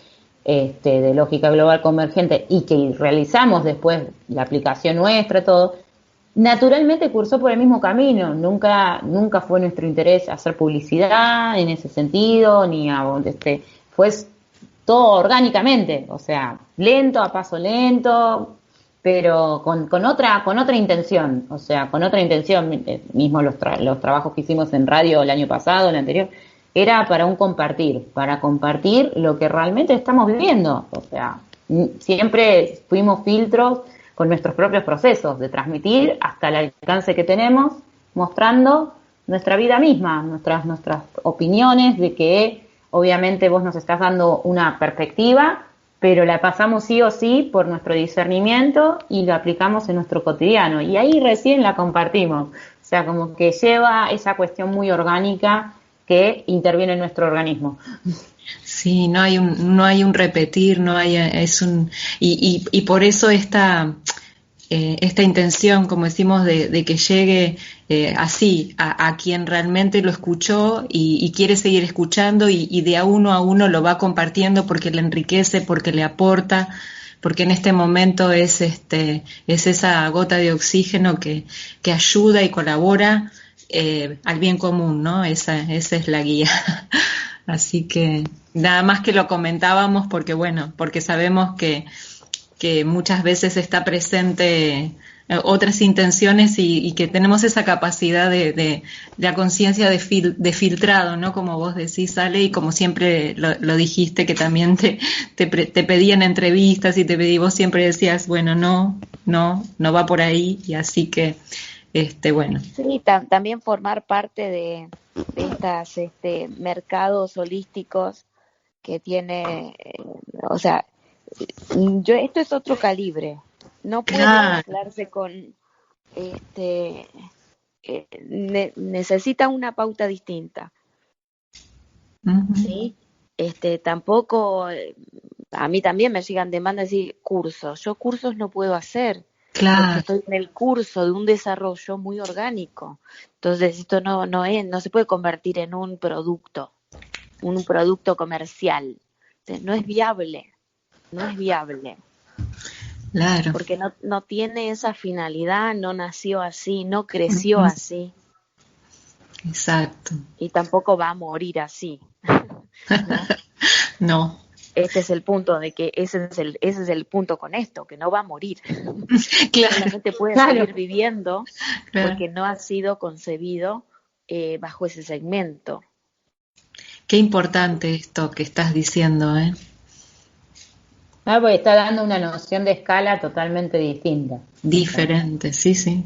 de lógica global convergente y que realizamos después la aplicación nuestra, todo, naturalmente cursó por el mismo camino. Nunca fue nuestro interés hacer publicidad en ese sentido, ni fue todo orgánicamente, o sea, lento, a paso lento, pero con otra intención, o sea, con otra intención, mismo los trabajos que hicimos en radio el año pasado, el anterior, era para compartir lo que realmente estamos viviendo, o sea, siempre fuimos filtros con nuestros propios procesos de transmitir hasta el alcance que tenemos, mostrando nuestra vida misma, nuestras opiniones de que obviamente vos nos estás dando una perspectiva, pero la pasamos sí o sí por nuestro discernimiento y lo aplicamos en nuestro cotidiano. Y ahí recién la compartimos. O sea, como que lleva esa cuestión muy orgánica que interviene en nuestro organismo. Sí, no hay un repetir, no hay, y por eso esta intención, como decimos, de que llegue así a quien realmente lo escuchó y quiere seguir escuchando y de a uno lo va compartiendo porque le enriquece, porque le aporta, porque en este momento es esa gota de oxígeno que ayuda y colabora al bien común, ¿no? Esa es la guía. Así que nada más que lo comentábamos porque bueno, porque sabemos que muchas veces está presente otras intenciones y que tenemos esa capacidad de la conciencia de filtrado, ¿no? Como vos decís, Ale, y como siempre lo dijiste, que también te pedían entrevistas y vos siempre decías, bueno, no va por ahí, y así que, bueno. Sí, también formar parte de estas mercados holísticos que tiene, o sea, esto es otro calibre. No puede mezclarse con necesita una pauta distinta. Uh-huh. ¿Sí? Tampoco, a mí también me llegan demandas de decir cursos. Yo cursos no puedo hacer, porque estoy en el curso de un desarrollo muy orgánico. Entonces esto no se puede convertir en un producto comercial. Entonces, no es viable. Claro. Porque no tiene esa finalidad, no nació así, no creció así. Exacto. Y tampoco va a morir así. No. Este es el punto de que ese es el punto con esto, que no va a morir. Claro. Solamente puede seguir viviendo porque no ha sido concebido bajo ese segmento. Qué importante esto que estás diciendo, ¿eh? Porque está dando una noción de escala totalmente distinta. Diferente, sí. Sí.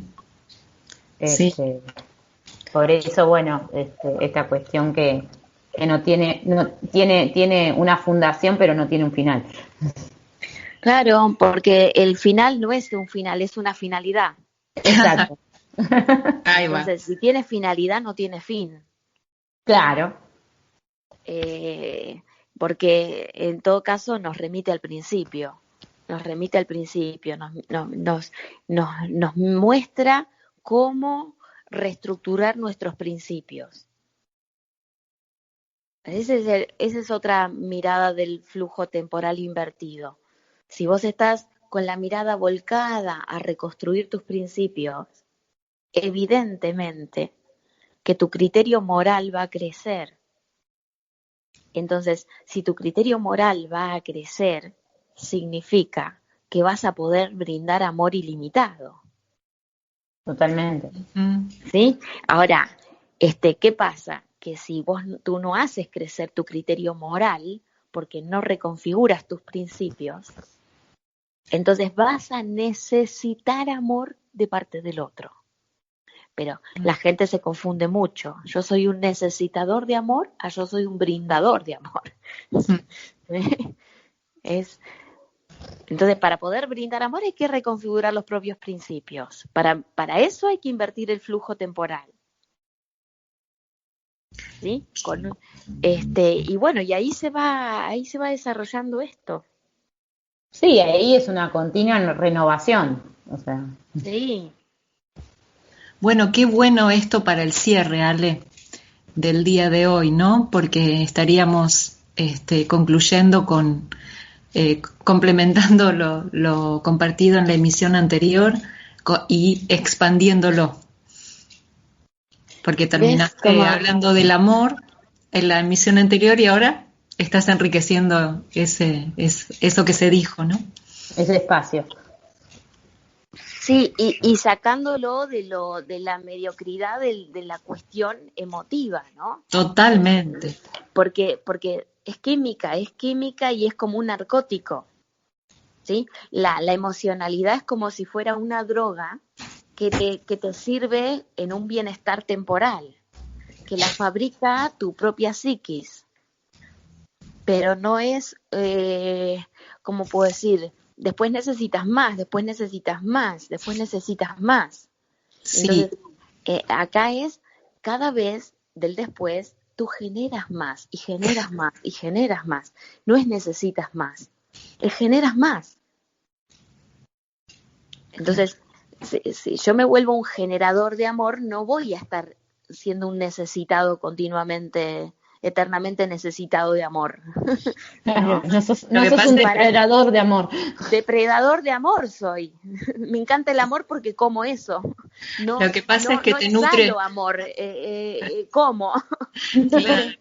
Por eso, bueno, esta cuestión que no tiene una fundación, pero no tiene un final. Claro, porque el final no es un final, es una finalidad. Exacto. Ahí va. Entonces, si tiene finalidad, no tiene fin. Claro. Porque en todo caso nos remite al principio. Nos muestra cómo reestructurar nuestros principios. Esa es otra mirada del flujo temporal invertido. Si vos estás con la mirada volcada a reconstruir tus principios, evidentemente que tu criterio moral va a crecer. Entonces, si tu criterio moral va a crecer, significa que vas a poder brindar amor ilimitado. Totalmente. ¿Sí? Ahora, ¿qué pasa? Que si tú no haces crecer tu criterio moral, porque no reconfiguras tus principios, entonces vas a necesitar amor de parte del otro. Pero la gente se confunde mucho. Yo soy un necesitador de amor, yo soy un brindador de amor. Entonces, para poder brindar amor hay que reconfigurar los propios principios. Para eso hay que invertir el flujo temporal. ¿Sí? Y bueno, y ahí se va desarrollando esto. Sí, ahí es una continua renovación. O sea. Sí. Bueno, qué bueno esto para el cierre, Ale, del día de hoy, ¿no? Porque estaríamos concluyendo complementando lo compartido en la emisión anterior y expandiéndolo. Porque terminaste hablando del amor en la emisión anterior y ahora estás enriqueciendo eso que se dijo, ¿no? Ese espacio. Sí, y sacándolo de la mediocridad de la cuestión emotiva, ¿no? Totalmente. Porque es química y es como un narcótico, ¿sí? La emocionalidad es como si fuera una droga que te sirve en un bienestar temporal, que la fabrica tu propia psiquis, pero no es, ¿cómo puedo decir? Después necesitas más. Sí. Entonces, acá es cada vez del después tú generas más y generas más y generas más. No es necesitas más, es generas más. Entonces, si yo me vuelvo un generador de amor, no voy a estar siendo un necesitado continuamente, eternamente necesitado de amor. Claro, ¿No? no sos un depredador de amor. Depredador de amor soy. Me encanta el amor porque como eso. No, lo que pasa es que no te nutre. amor, como. Claro.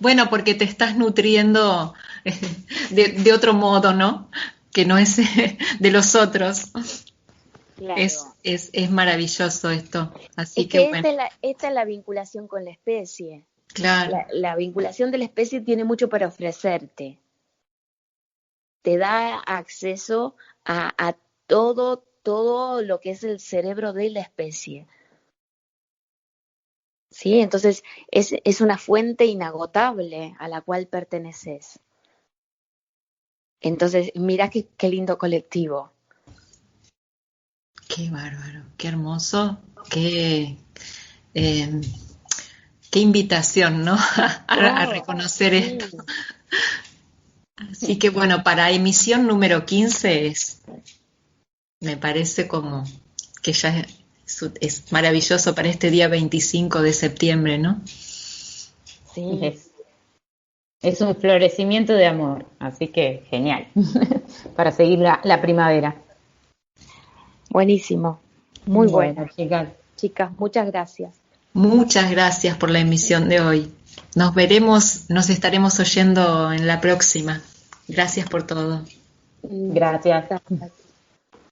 Bueno, porque te estás nutriendo de otro modo, ¿no? Que no es de los otros. Claro. Es maravilloso esto. Así Es que que bueno. esta es la vinculación con la especie. Claro. La vinculación de la especie tiene mucho para ofrecerte. Te da acceso a todo lo que es el cerebro de la especie. ¿Sí? Entonces es una fuente inagotable a la cual perteneces. Entonces, mira qué lindo colectivo. Qué bárbaro, qué hermoso, eh, qué invitación, ¿no? A reconocer sí. esto. Así que bueno, para emisión número 15 me parece como que ya es maravilloso para este día 25 de septiembre, ¿no? Sí. Es un florecimiento de amor, así que genial, para seguir la primavera. Buenísimo, muy bueno. Chicas, muchas gracias. Muchas gracias por la emisión de hoy. Nos veremos, nos estaremos oyendo en la próxima. Gracias por todo. Gracias.